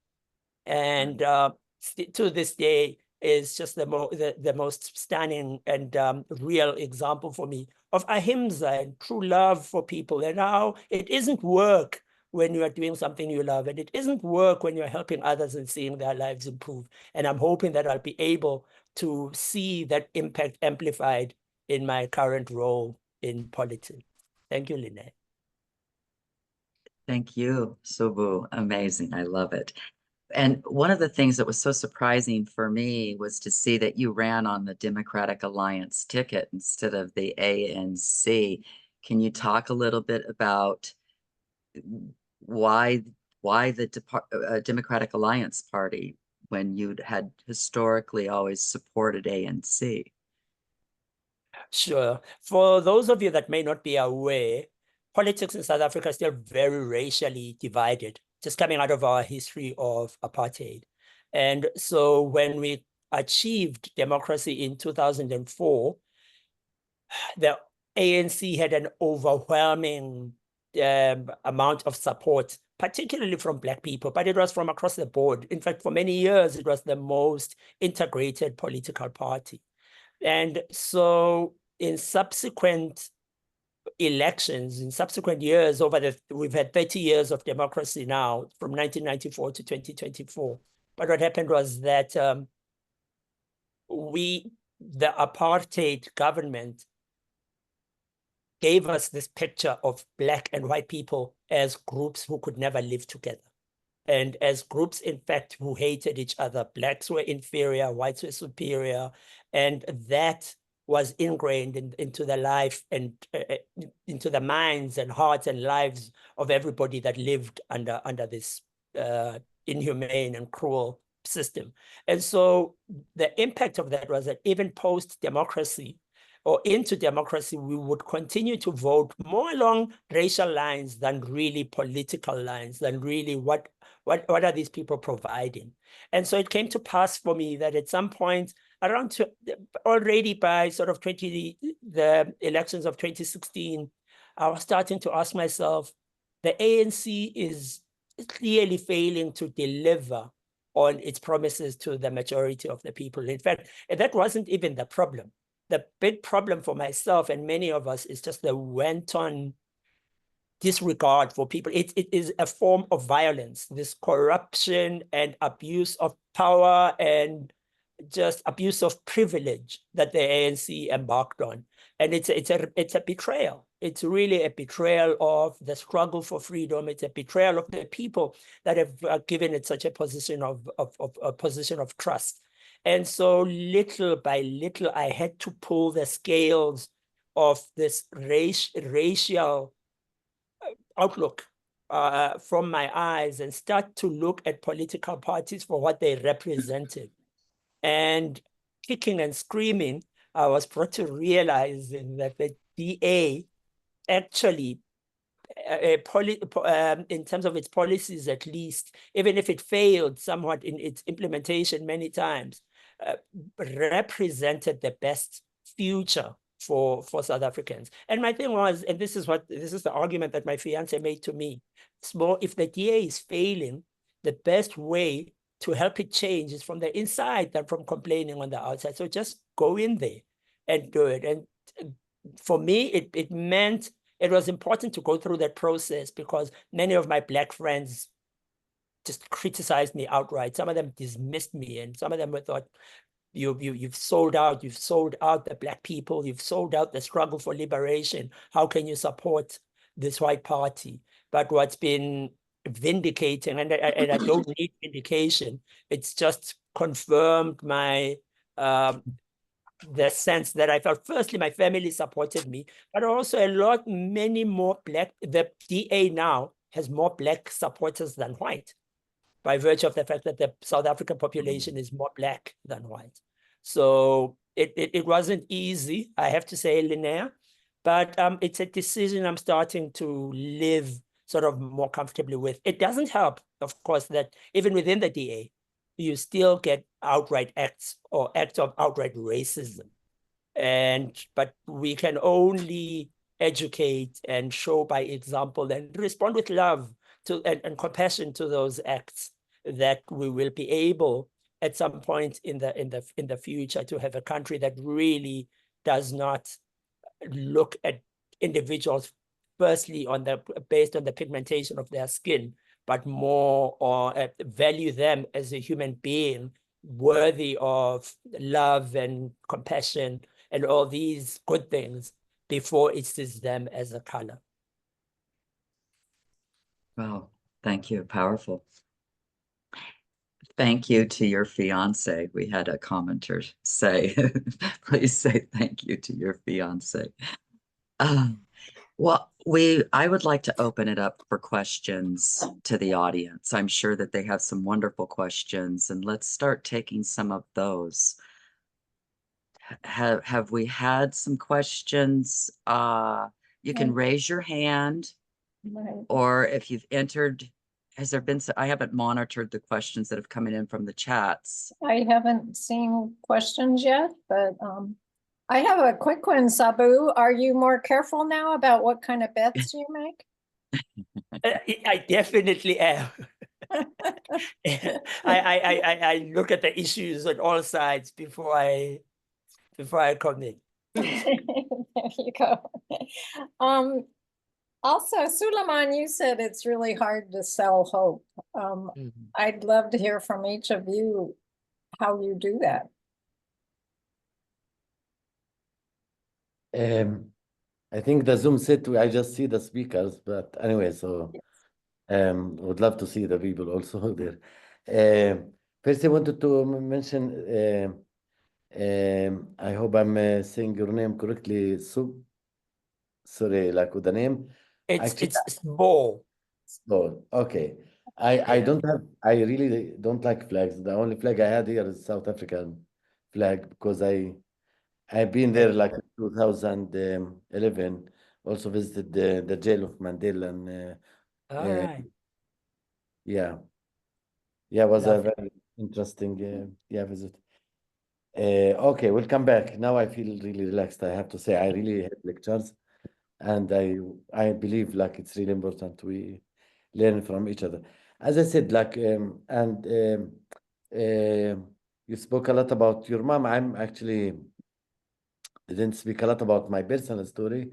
And to this day is just the most stunning and real example for me of ahimsa and true love for people, and how it isn't work when you are doing something you love, and it isn't work when you're helping others and seeing their lives improve. And I'm hoping that I'll be able to see that impact amplified in my current role in politics. Thank you, Lynnea. Thank you, Subu. Amazing. I love it. And one of the things that was so surprising for me was to see that you ran on the Democratic Alliance ticket instead of the ANC. Can you talk a little bit about why the Democratic Alliance Party when you had historically always supported ANC? Sure. For those of you that may not be aware, politics in South Africa is still very racially divided. just coming out of our history of apartheid. And so when we achieved democracy in 2004, the ANC had an overwhelming amount of support, particularly from Black people, but it was from across the board. In fact, for many years, it was the most integrated political party. And so in subsequent elections, in subsequent years, we've had 30 years of democracy now, from 1994 to 2024. But what happened was that the apartheid government gave us this picture of Black and white people as groups who could never live together. And as groups, in fact, who hated each other. Blacks were inferior, whites were superior. And that was ingrained into the life and into the minds and hearts and lives of everybody that lived under this inhumane and cruel system. And so the impact of that was that even post-democracy, or into democracy, we would continue to vote more along racial lines than really political lines, than really what are these people providing. And so it came to pass for me that at some point, already by sort of the elections of 2016, I was starting to ask myself, the ANC is clearly failing to deliver on its promises to the majority of the people. In fact, that wasn't even the problem. The big problem for myself and many of us is just the wanton disregard for people. It is a form of violence, this corruption and abuse of power and just abuse of privilege that the ANC embarked on. And it's a betrayal. It's really a betrayal of the struggle for freedom. It's a betrayal of the people that have given it such a position of trust. And so little by little, I had to pull the scales of this racial outlook from my eyes and start to look at political parties for what they represented. And kicking and screaming, I was brought to realizing that the DA actually, in terms of its policies at least, even if it failed somewhat in its implementation many times, represented the best future for South Africans. And my thing was, and this is the argument that my fiance made to me, it's more, if the DA is failing, the best way to help it change is from the inside than from complaining on the outside. So just go in there and do it. And for me, it meant it was important to go through that process because many of my Black friends just criticized me outright. Some of them dismissed me, and some of them thought, you've sold out the Black people, you've sold out the struggle for liberation. How can you support this white party? But what's been vindicating, and I don't need vindication, it's just confirmed my the sense that I felt, firstly, my family supported me, but also many more Black, the DA now has more Black supporters than white, by virtue of the fact that the South African population is more Black than white. So it wasn't easy, I have to say, Lynnea, but it's a decision I'm starting to live sort of more comfortably with. It doesn't help, of course, that even within the DA, you still get outright acts or acts of outright racism. But we can only educate and show by example and respond with love to and compassion to those acts, that we will be able at some point in the future to have a country that really does not look at individuals firstly based on the pigmentation of their skin, but more or value them as a human being worthy of love and compassion and all these good things before it sees them as a color. Wow, thank you. Powerful. Thank you to your fiance. We had a commenter say, please say thank you to your fiance. Well, I would like to open it up for questions to the audience. I'm sure that they have some wonderful questions, and let's start taking some of those. Have we had some questions? You can raise your hand, or if you've entered has there been, I haven't monitored the questions that have come in from the chats. I haven't seen questions yet, but I have a quick one, Sabu. Are you more careful now about what kind of bets you make? I definitely am. I look at the issues on all sides before I commit. There you go. Also, Suleiman, you said it's really hard to sell hope. I'd love to hear from each of you how you do that. I think the Zoom set, I just see the speakers, but anyway, so would love to see the people also there. First, I wanted to mention, I hope I'm saying your name correctly. Sorry, like with the name. Actually, It's small. Oh, okay. I don't have, I really don't like flags. The only flag I had here is South African flag because I've been there like 2011. Also visited the jail of Mandela and All right. yeah, it was a Lovely. very interesting visit. Okay, we'll come back. Now I feel really relaxed. I have to say I really hate lectures, and I believe like it's really important we learn from each other. As I said, like you spoke a lot about your mom. I'm actually didn't speak a lot about my personal story,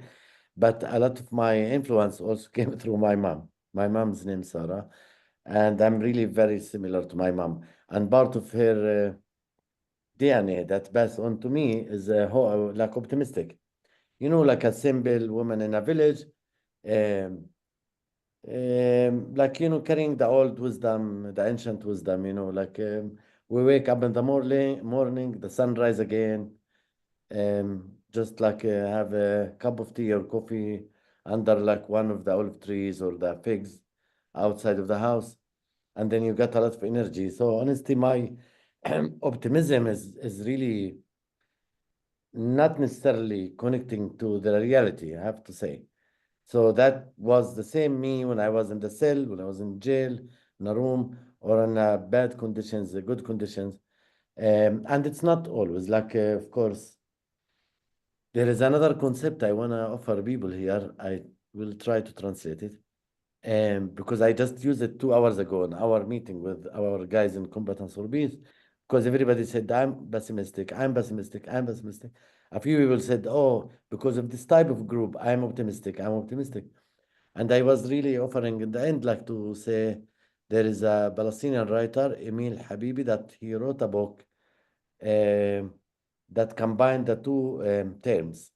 but a lot of my influence also came through my mom. My mom's name is Sarah, and I'm really very similar to my mom. And part of her DNA that passed on to me is like optimistic. You know, like a simple woman in a village, um, like, you know, carrying the old wisdom, the ancient wisdom, you know, like we wake up in the morning, the sun rise again, just like have a cup of tea or coffee under like one of the olive trees or the figs outside of the house, and then you get a lot of energy. So honestly, my optimism is really not necessarily connecting to the reality, I have to say. So that was the same me when I was in the cell, when I was in jail, in a room, or in bad conditions, good conditions. And it's not always like, of course, there is another concept I want to offer people here. I will try to translate it. Because I just used it 2 hours ago in our meeting with our guys in Competence for Peace, because everybody said, I'm pessimistic, I'm pessimistic, I'm pessimistic. A few people said, oh, because of this type of group, I'm optimistic, I'm optimistic. And I was really offering in the end, like to say, there is a Palestinian writer, Emil Habibi, that he wrote a book that combined the two terms.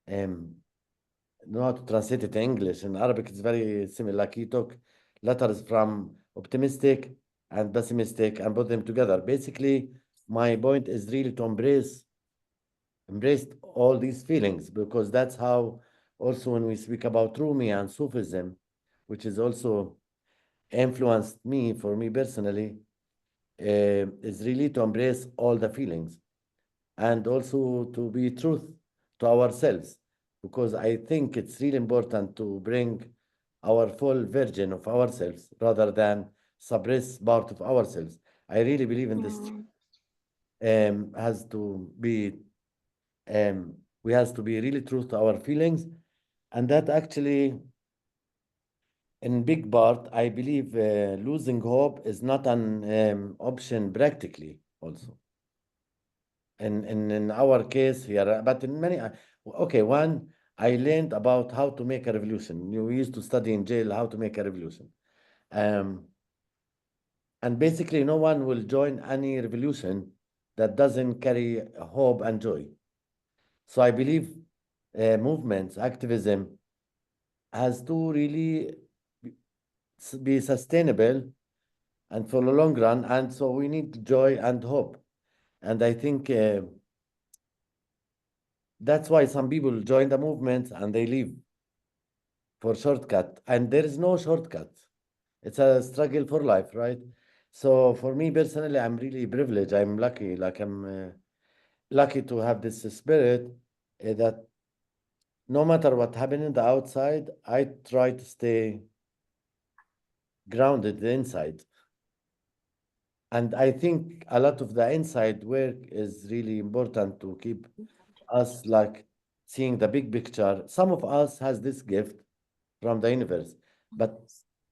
Know how to translate it to English. In Arabic, it's very similar. Like he took letters from optimistic and pessimistic and put them together. Basically, my point is really to embrace all these feelings, because that's how also when we speak about Rumi and Sufism, which is also influenced me, for me personally, is really to embrace all the feelings and also to be truth to ourselves, because I think it's really important to bring our full version of ourselves rather than suppress part of ourselves. I really believe in this. Has to be we has to be really true to our feelings, and that actually in big part I believe losing hope is not an option practically also in our case here, but in many okay, one, I learned about how to make a revolution. We used to study in jail how to make a revolution, and basically no one will join any revolution that doesn't carry hope and joy. So I believe movements, activism has to really be sustainable and for the long run. And so we need joy and hope. And I think that's why some people join the movement and they leave for shortcut. And there is no shortcut. It's a struggle for life, right? So for me personally, I'm really privileged. I'm lucky. Like I'm lucky to have this spirit that no matter what happened in the outside, I try to stay grounded inside. And I think a lot of the inside work is really important to keep us like seeing the big picture. Some of us has this gift from the universe, but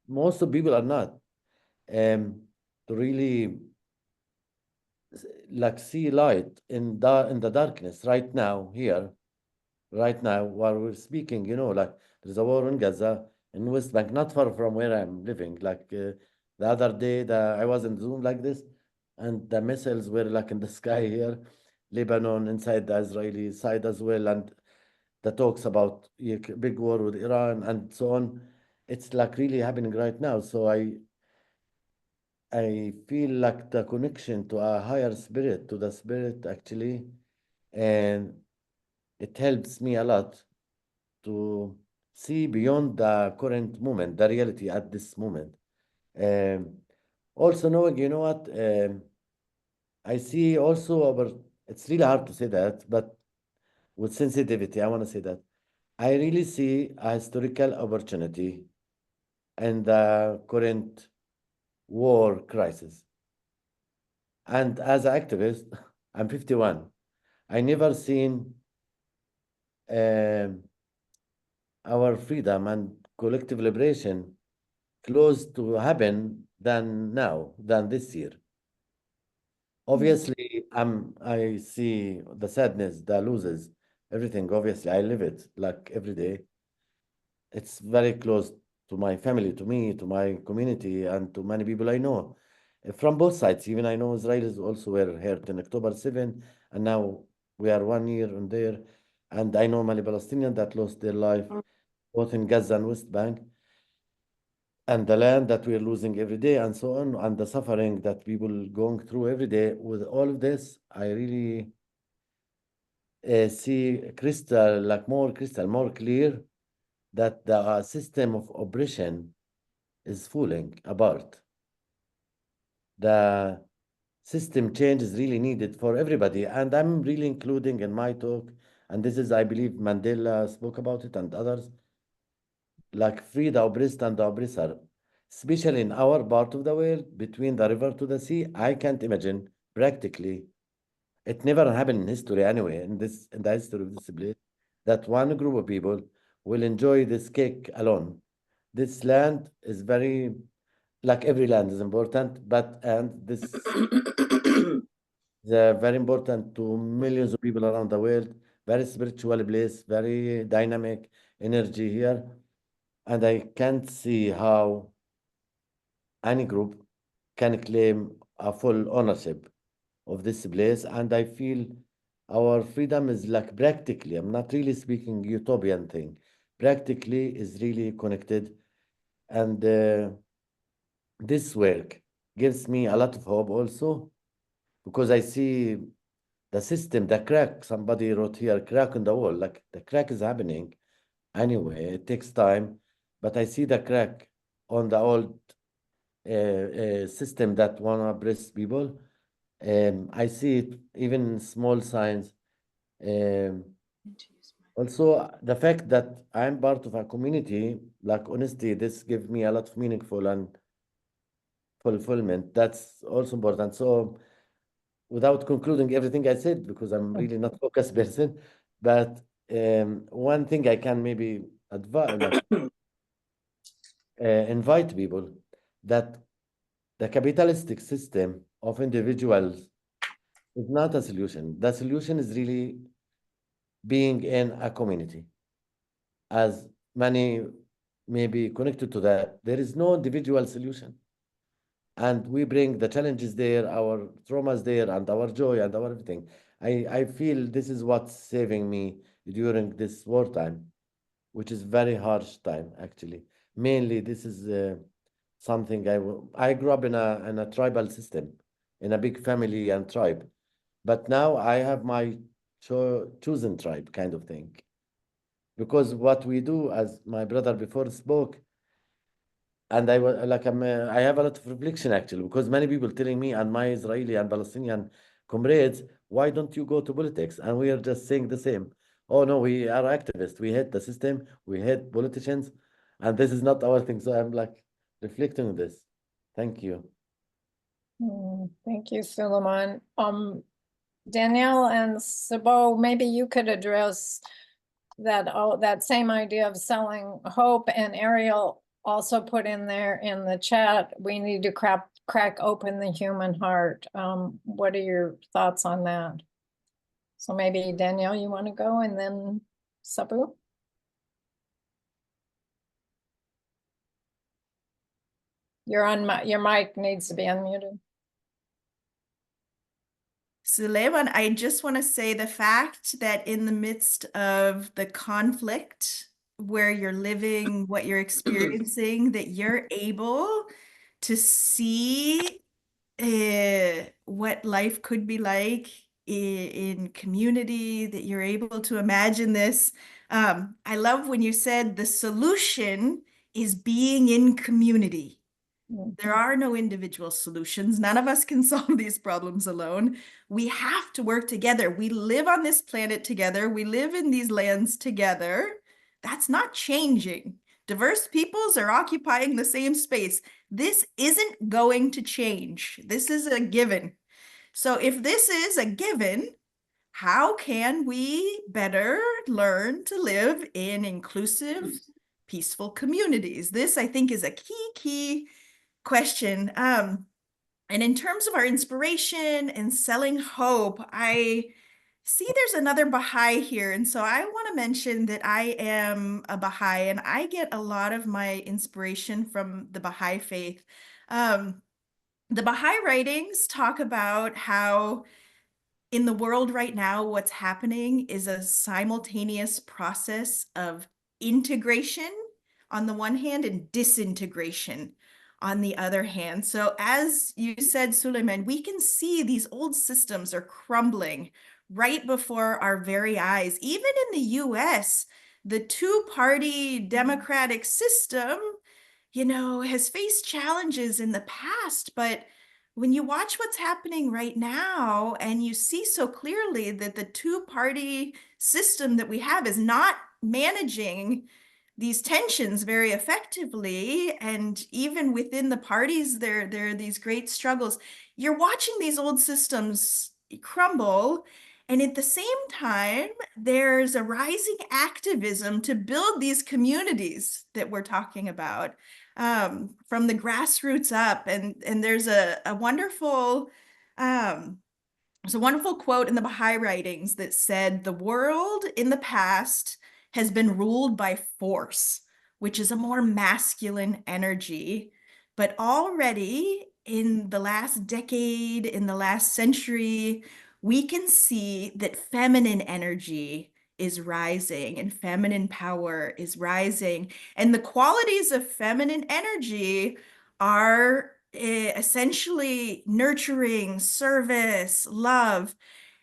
most of people are not. To really like see light in the darkness right now here, right now while we're speaking, like there's a war in Gaza in West Bank, not far from where I'm living. Like the other day, I was in Zoom like this, and the missiles were like in the sky here, Lebanon inside the Israeli side as well, and the talks about big war with Iran and so on. It's like really happening right now. So I feel like the connection to a higher spirit, to the spirit actually, and it helps me a lot to see beyond the current moment, the reality at this moment. Um, Also knowing, you know what, I see also it's really hard to say that, but with sensitivity, I want to say that I really see a historical opportunity in the current war crisis. And as an activist, I'm 51. I never seen um, our freedom and collective liberation close to happen than now, than this year. Obviously, I see the sadness, the losses, everything. Obviously, I live it like every day. It's very close to my family, to me, to my community, and to many people I know from both sides. Even I know Israelis also were hurt in October 7, and now we are 1 year on there. And I know many Palestinians that lost their life both in Gaza and West Bank, and the land that we're losing every day, and so on, and the suffering that people going through every day. With all of this, I really see crystal, like more crystal, more clear that the system of oppression is falling apart. The system change is really needed for everybody, and I'm really including in my talk, and this is, I believe, Mandela spoke about it and others, like free the oppressed and the oppressor, especially in our part of the world, between the river to the sea. I can't imagine practically. It never happened in history anyway, in the history of this place, that one group of people will enjoy this cake alone. This land is very, like every land is important, but and this is very important to millions of people around the world. Very spiritual place, very dynamic energy here, and I can't see how any group can claim a full ownership of this place. And I feel our freedom is like practically, I'm not really speaking utopian thing, practically is really connected. And this work gives me a lot of hope also, because I see the system, the crack, somebody wrote here, crack in the wall, like the crack is happening anyway, it takes time, but I see the crack on the old system that want to oppress people. I see it even in small signs. Also, the fact that I'm part of a community, like honesty, this gives me a lot of meaningful and fulfillment. That's also important. So, without concluding everything I said, because I'm really not focused person, but one thing I can maybe advise, like, invite people that the capitalistic system of individuals is not a solution. The solution is really being in a community. As many may be connected to that, there is no individual solution. And we bring the challenges there, our traumas there, and our joy and our everything. I feel this is what's saving me during this wartime, which is very harsh time, actually. Mainly, this is something I grew up in a tribal system, in a big family and tribe. But now I have my chosen tribe kind of thing. Because what we do, as my brother before spoke, and I was like, I have a lot of reflection actually, because many people telling me and my Israeli and Palestinian comrades, why don't you go to politics? And we are just saying the same. Oh no, we are activists. We hate the system. We hate politicians, and this is not our thing. So I'm like, reflecting on this. Thank you. Thank you, Suleiman. Danielle and Sabo, maybe you could address that same idea of selling hope, and Ariel also put in there in the chat, we need to crack open the human heart. What are your thoughts on that? So maybe Danielle, you want to go, and then Sabu? Your mic needs to be unmuted. Suleiman, I just want to say the fact that in the midst of the conflict where you're living, what you're experiencing, that you're able to see what life could be like in community, that you're able to imagine this. I love when you said the solution is being in community. There are no individual solutions. None of us can solve these problems alone. We have to work together. We live on this planet together. We live in these lands together. That's not changing. Diverse peoples are occupying the same space. This isn't going to change. This is a given. So if this is a given, how can we better learn to live in inclusive, peaceful communities? This, I think, is a key question. And in terms of our inspiration and selling hope, I see there's another Baha'i here. And so I want to mention that I am a Baha'i and I get a lot of my inspiration from the Baha'i faith. The Baha'i writings talk about how in the world right now, what's happening is a simultaneous process of integration on the one hand and disintegration on the other hand. So as you said, Suleiman, we can see these old systems are crumbling right before our very eyes. Even in the US, the two-party democratic system, has faced challenges in the past, but when you watch what's happening right now and you see so clearly that the two-party system that we have is not managing these tensions very effectively, and even within the parties there are these great struggles. You're watching these old systems crumble, and at the same time there's a rising activism to build these communities that we're talking about, from the grassroots up. And there's a wonderful quote in the Baha'i writings that said, the world in the past has been ruled by force, which is a more masculine energy. But already in the last decade, in the last century, we can see that feminine energy is rising and feminine power is rising. And the qualities of feminine energy are essentially nurturing, service, love.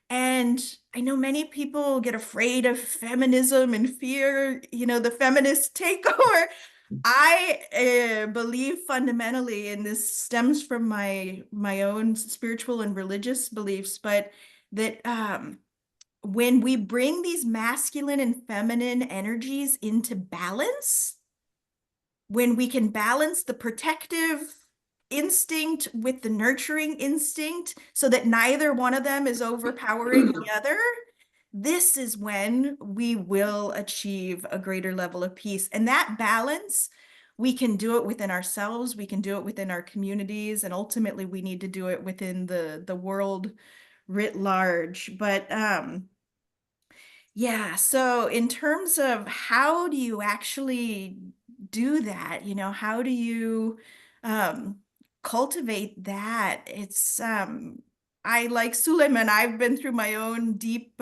And I know many people get afraid of feminism and fear, the feminist takeover. I believe fundamentally, and this stems from my own spiritual and religious beliefs, but that when we bring these masculine and feminine energies into balance, when we can balance the protective instinct with the nurturing instinct so that neither one of them is overpowering the other, this is when we will achieve a greater level of peace. And that balance, we can do it within ourselves, we can do it within our communities, and ultimately we need to do it within the world writ large. But yeah, so in terms of how do you actually do that, how do you cultivate that? It's I, like Suleiman, I've been through my own deep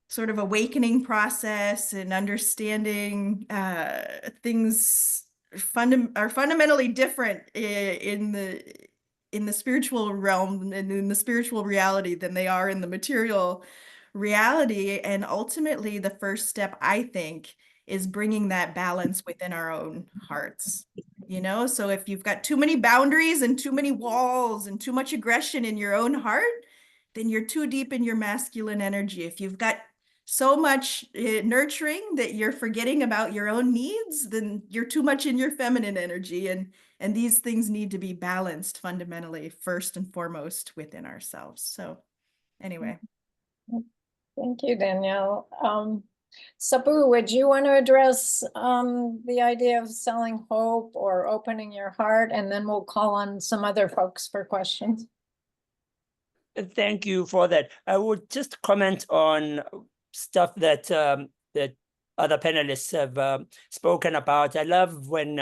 sort of awakening process and understanding things are fundamentally different in the spiritual realm and in the spiritual reality than they are in the material reality. And ultimately, the first step, I think, is bringing that balance within our own hearts. So if you've got too many boundaries and too many walls and too much aggression in your own heart, then you're too deep in your masculine energy. If you've got so much nurturing that you're forgetting about your own needs, then you're too much in your feminine energy. And these things need to be balanced fundamentally, first and foremost within ourselves. So anyway. Thank you, Danielle. Sabu, would you want to address the idea of selling hope or opening your heart? And then we'll call on some other folks for questions. Thank you for that. I would just comment on stuff that that other panelists have spoken about. I love when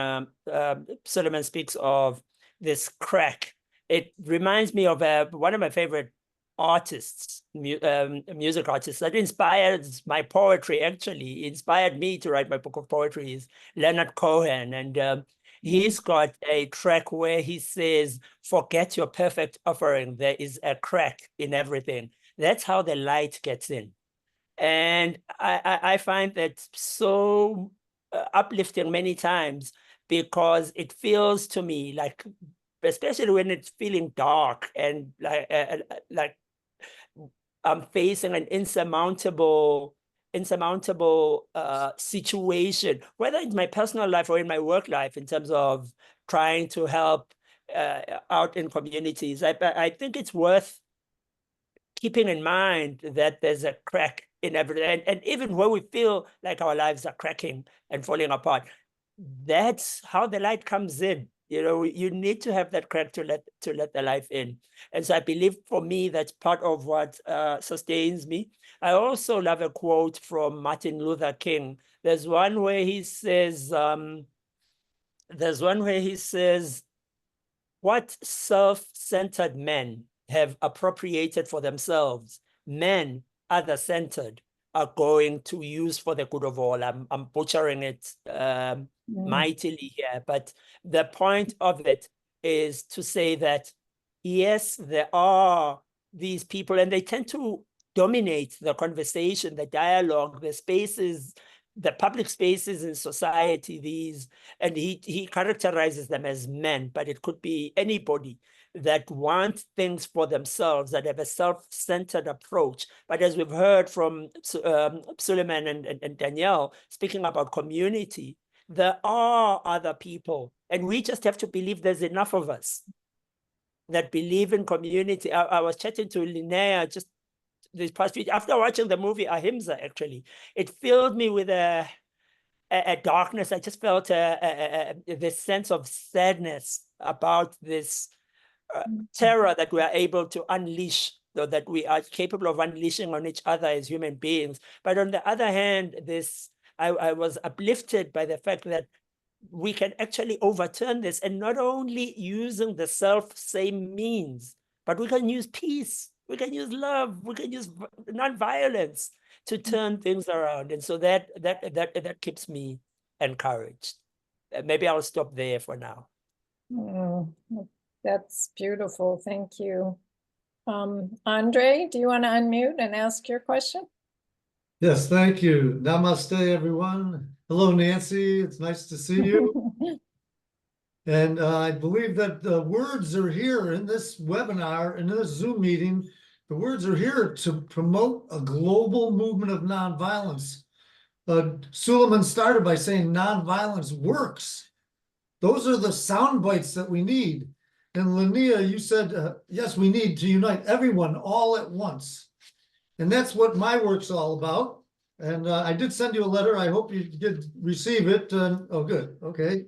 Suleiman speaks of this crack. It reminds me of one of my favorite artists, music artists that inspired my poetry, actually inspired me to write my book of poetry, is Leonard Cohen. And he's got a track where he says, forget your perfect offering. There is a crack in everything. That's how the light gets in. And I find that so uplifting many times, because it feels to me like, especially when it's feeling dark and like I'm facing an insurmountable situation, whether in my personal life or in my work life, in terms of trying to help out in communities. I think it's worth keeping in mind that there's a crack in everything. And even when we feel like our lives are cracking and falling apart, that's how the light comes in. You know, you need to have that crack to let the life in. And so I believe, for me, that's part of what sustains me. I also love a quote from Martin Luther King. There's one where he says, what self-centered men have appropriated for themselves, men other-centered are going to use for the good of all. I'm butchering it mightily here, but the point of it is to say that, yes, there are these people, and they tend to dominate the conversation, the dialogue, the spaces, the public spaces in society, and he characterizes them as men, but it could be anybody that want things for themselves, that have a self-centered approach. But as we've heard from Suleiman and Danielle speaking about community, there are other people, and we just have to believe there's enough of us that believe in community. I was chatting to Lynnea just this past week after watching the movie Ahimsa. Actually, it filled me with a darkness. I just felt this sense of sadness about this terror that we are able to unleash, or that we are capable of unleashing on each other as human beings. But on the other hand, I was uplifted by the fact that we can actually overturn this, and not only using the self-same means, but we can use peace, we can use love, we can use non-violence to turn things around. And so that keeps me encouraged. Maybe I'll stop there for now. That's beautiful. Thank you. Andre, do you want to unmute and ask your question? Yes, thank you. Namaste, everyone. Hello, Nancy. It's nice to see you. And I believe that the words are here in this webinar, in this Zoom meeting. The words are here to promote a global movement of nonviolence. Suleiman started by saying nonviolence works. Those are the sound bites that we need. And Lynnea, you said, yes, we need to unite everyone all at once. And that's what my work's all about. And I did send you a letter. I hope you did receive it. Oh, good. Okay.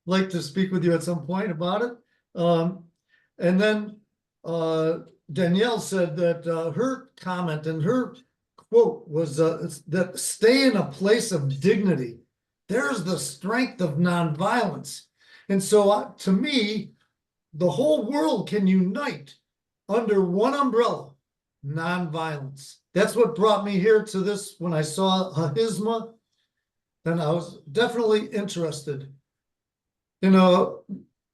Like to speak with you at some point about it. And then Danielle said that her comment and her quote was that stay in a place of dignity. There's the strength of nonviolence. And so to me, the whole world can unite under one umbrella, nonviolence. That's what brought me here to this. When I saw Ahimsa, then I was definitely interested. In a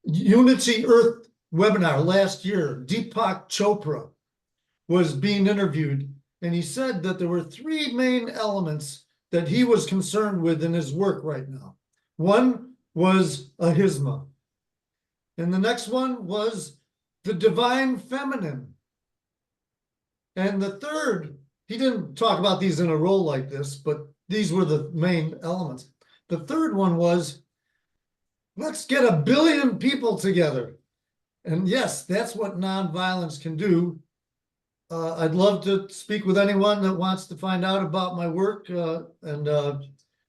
Unity Earth webinar last year, Deepak Chopra was being interviewed, and he said that there were three main elements that he was concerned with in his work right now. One was Ahimsa, and the next one was the divine feminine. And the third he didn't talk about these in a row like this, but these were the main elements. The third one was, let's get 1 billion people together. And yes, that's what nonviolence can do. I'd love to speak with anyone that wants to find out about my work.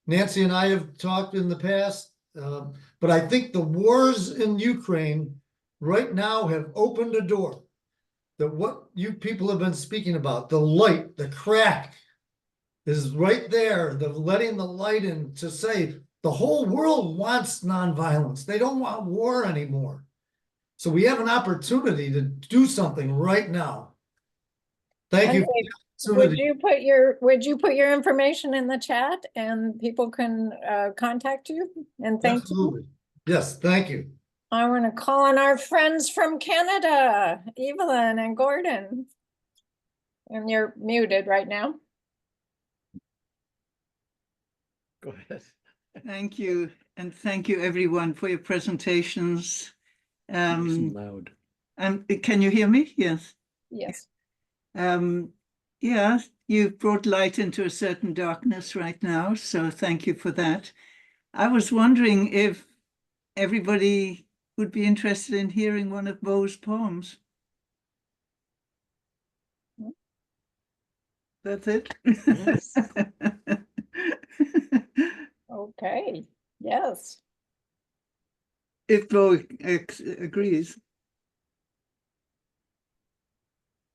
Nancy and I have talked in the past, but I think the wars in Ukraine right now have opened a door that what you people have been speaking about, the light, the crack is right there, the letting the light in to say the whole world wants nonviolence. They don't want war anymore. So we have an opportunity to do something right now. Thank you. Would you put your information in the chat and people can contact you? And thank Absolutely. you. Yes, thank you. I want to call on our friends from Canada, Evelyn and Gordon. And you're muted right now. Go ahead. Thank you. And thank you everyone for your presentations. Loud. Can you hear me? Yes. Yes. Yeah, you've brought light into a certain darkness right now, so thank you for that. I was wondering if everybody would be interested in hearing one of Beau's poems. That's it? Yes. Okay. Yes. If Beau agrees.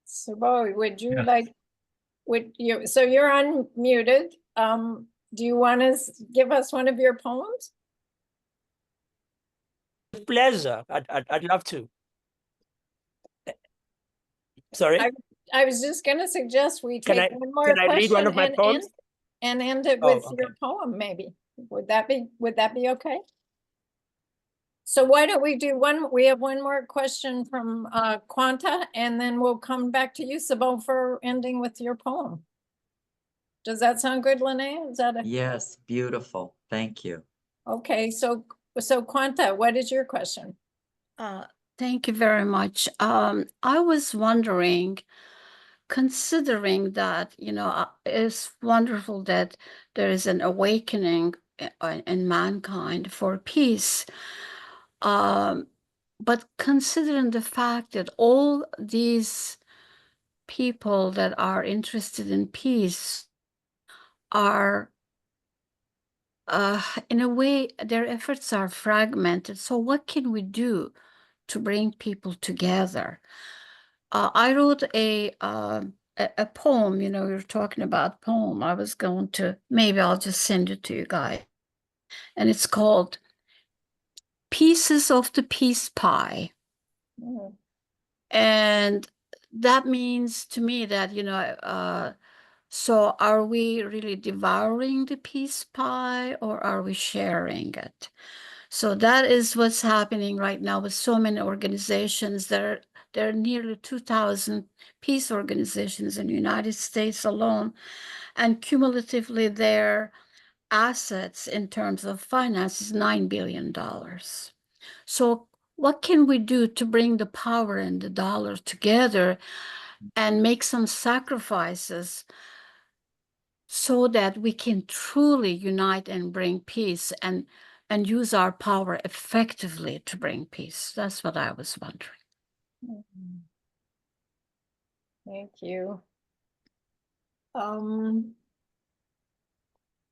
So Beau, would you so you're unmuted. Do you want to give us one of your poems? With pleasure. I'd love to. Sorry? I was just going to suggest we take one more can I read question one of my poems? and end it with your poem, maybe. Would that be okay? So why don't we do we have one more question from Quanta, and then we'll come back to you, Sybil, for ending with your poem. Does that sound good, Lynnea? Is that Yes, beautiful. Thank you. Okay, so Quanta, what is your question? Thank you very much. I was wondering, considering that, it's wonderful that there is an awakening in mankind for peace. But considering the fact that all these people that are interested in peace are, in a way, their efforts are fragmented. So what can we do to bring people together? I wrote a poem, we were talking about poem. I was going to, maybe I'll just send it to you guys. And it's called Pieces of the Peace Pie. Mm. And that means to me that, so are we really devouring the peace pie or are we sharing it? So that is what's happening right now with so many organizations. There are nearly 2,000 peace organizations in the United States alone, and cumulatively their assets in terms of finance is $9 billion. So what can we do to bring the power and the dollar together and make some sacrifices so that we can truly unite and bring peace and use our power effectively to bring peace? That's what I was wondering. Thank you.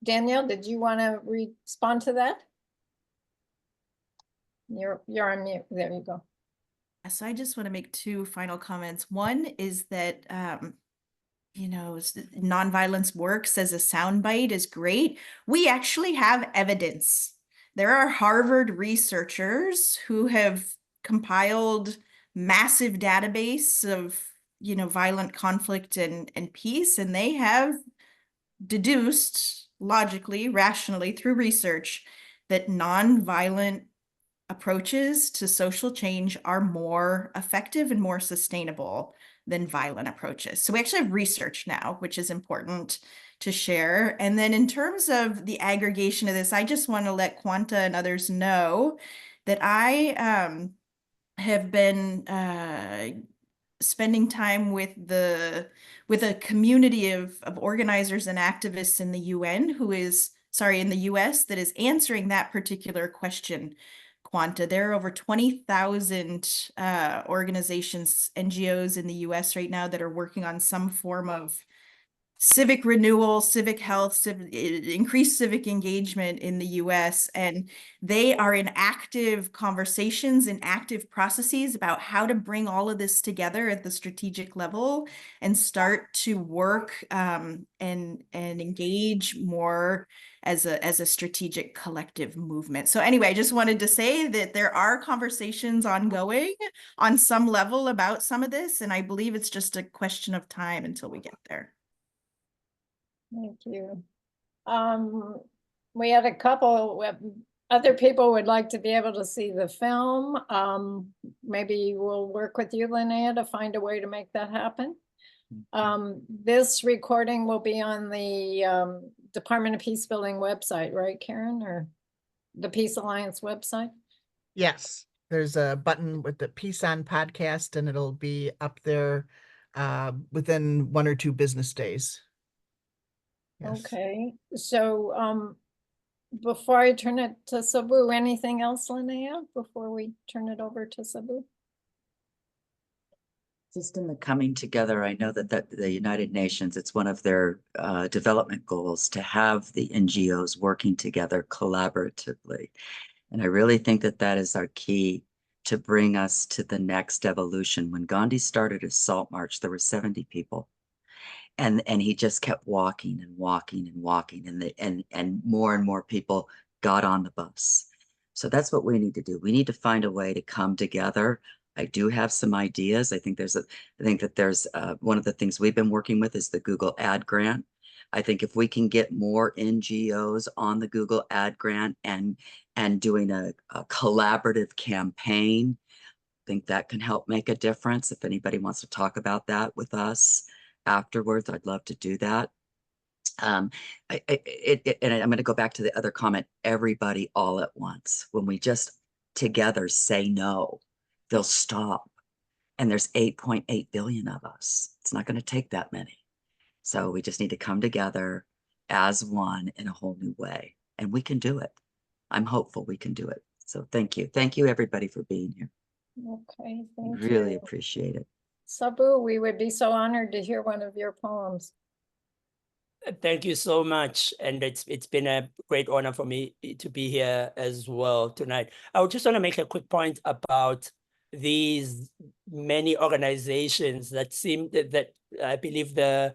Danielle, did you want to respond to that? You're on mute. There you go. So I just want to make two final comments. One is that, nonviolence works as a soundbite is great. We actually have evidence. There are Harvard researchers who have compiled massive database of, violent conflict and peace, and they have deduced logically, rationally through research that nonviolent approaches to social change are more effective and more sustainable than violent approaches. So we actually have research now, which is important to share. And then in terms of the aggregation of this, I just want to let Quanta and others know that I have been spending time with a community of organizers and activists in the UN in the US that is answering that particular question, Quanta. There are over 20,000 organizations, NGOs in the US right now that are working on some form of civic renewal, civic health, increased civic engagement in the US. And they are in active conversations and active processes about how to bring all of this together at the strategic level and start to work and engage more as a strategic collective movement. So anyway, I just wanted to say that there are conversations ongoing on some level about some of this, and I believe it's just a question of time until we get there. Thank you. We had a couple, other people would like to be able to see the film. Maybe we'll work with you, Lynnea, to find a way to make that happen. This recording will be on the Department of Peacebuilding website, right, Karen, or the Peace Alliance website? Yes, there's a button with the Peace On podcast, and it'll be up there within 1 or 2 business days. Yes. Okay, so before I turn it to Sabu, anything else, Lynnea, before we turn it over to Sabu? Just in the coming together, I know that the United Nations, it's one of their development goals to have the NGOs working together collaboratively. And I really think that that is our key to bring us to the next evolution. When Gandhi started his Salt March, there were 70 people. And he just kept walking and walking and walking, and more people got on the bus. So that's what we need to do. We need to find a way to come together. I do have some ideas. I think that there's one of the things we've been working with is the Google Ad Grant. I think if we can get more NGOs on the Google Ad Grant and doing a collaborative campaign, I think that can help make a difference. If anybody wants to talk about that with us afterwards, I'd love to do that. And I'm going to go back to the other comment, everybody all at once. When we just together say no, they'll stop. And there's 8.8 billion of us. It's not going to take that many. So we just need to come together as one in a whole new way. And we can do it. I'm hopeful we can do it. So thank you. Thank you, everybody, for being here. Okay, thank you. Really appreciate it. Sabu, we would be so honored to hear one of your poems. Thank you so much. And it's been a great honor for me to be here as well tonight. I would just want to make a quick point about these many organizations that seem that I believe the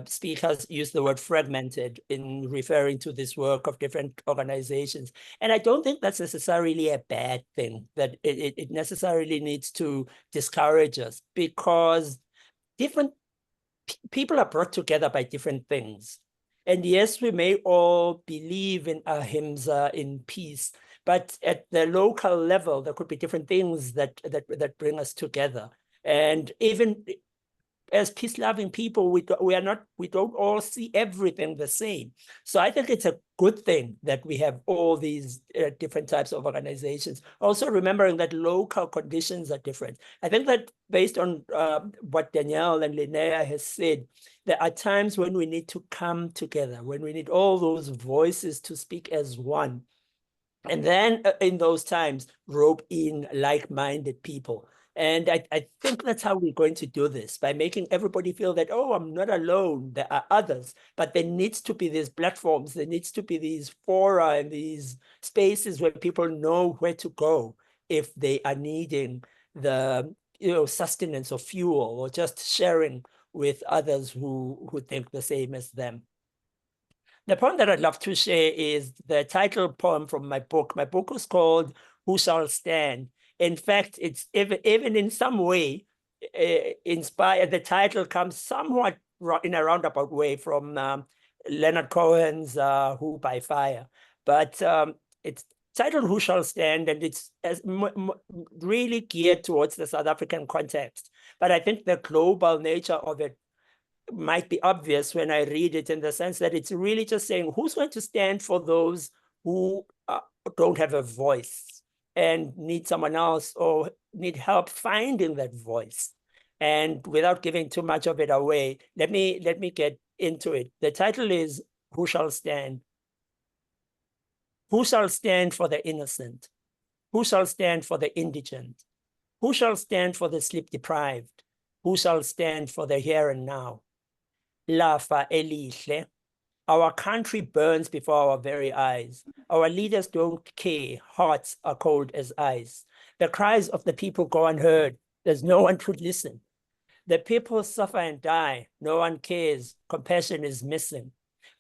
speakers use the word fragmented in referring to this work of different organizations. And I don't think that's necessarily a bad thing, that it necessarily needs to discourage us, because different people are brought together by different things. And yes, we may all believe in Ahimsa, in peace, but at the local level, there could be different things that bring us together. And even as peace-loving people, we don't all see everything the same. So I think it's a good thing that we have all these different types of organizations. Also remembering that local conditions are different. I think that based on what Danielle and Lynnea has said, there are times when we need to come together, when we need all those voices to speak as one. And then in those times, rope in like-minded people. And I think that's how we're going to do this, by making everybody feel that, oh, I'm not alone, there are others. But there needs to be these platforms, there needs to be these fora and these spaces where people know where to go if they are needing the sustenance or fuel, or just sharing with others who think the same as them. The poem that I'd love to share is the title poem from my book. My book was called Who Shall Stand? In fact, it's even in some way inspired. The title comes somewhat in a roundabout way from Leonard Cohen's Who by Fire. But it's titled Who Shall Stand, and it's really geared towards the South African context. But I think the global nature of it might be obvious when I read it, in the sense that it's really just saying, who's going to stand for those who don't have a voice and need someone else, or need help finding that voice? And without giving too much of it away, let me get into it. The title is Who Shall Stand? Who shall stand for the innocent? Who shall stand for the indigent? Who shall stand for the sleep-deprived? Who shall stand for the here and now? Lafa elihle. Our country burns before our very eyes. Our leaders don't care. Hearts are cold as ice. The cries of the people go unheard. There's no one to listen. The people suffer and die. No one cares. Compassion is missing.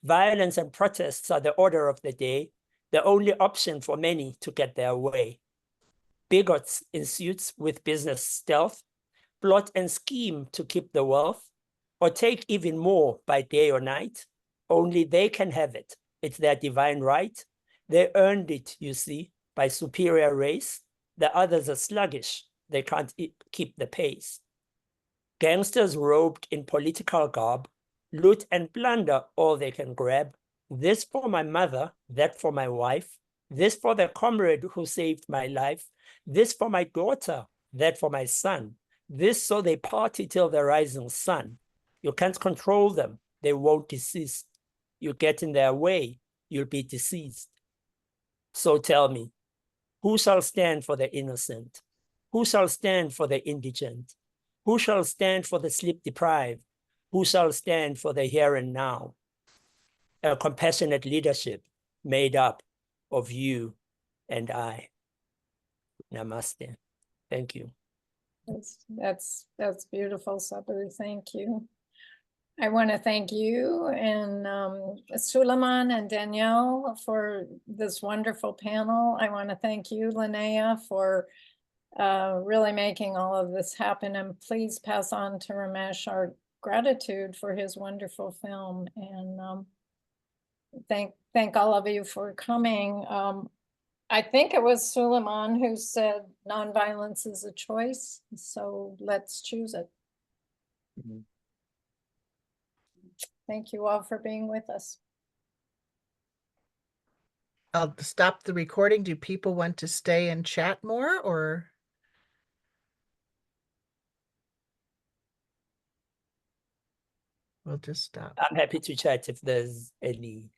Violence and protests are the order of the day, the only option for many to get their way. Bigots in suits with business stealth plot and scheme to keep the wealth, or take even more by day or night. Only they can have it. It's their divine right. They earned it, you see, by superior race. The others are sluggish. They can't keep the pace. Gangsters robed in political garb loot and plunder all they can grab. This for my mother, that for my wife, this for the comrade who saved my life, this for my daughter, that for my son, this so they party till the rising sun. You can't control them, they won't desist. You get in their way, you'll be deceased. So tell me, who shall stand for the innocent? Who shall stand for the indigent? Who shall stand for the sleep-deprived? Who shall stand for the here and now? A compassionate leadership made up of you and I. Namaste. Thank you. That's beautiful, Sabu. Thank you. I want to thank you and Suleiman and Danielle for this wonderful panel. I want to thank you, Lynnea, for really making all of this happen. And please pass on to Ramesh our gratitude for his wonderful film. And thank all of you for coming. I think it was Suleiman who said nonviolence is a choice. So let's choose it. Mm-hmm. Thank you all for being with us. I'll stop the recording. Do people want to stay and chat more, or? We'll just stop. I'm happy to chat if there's any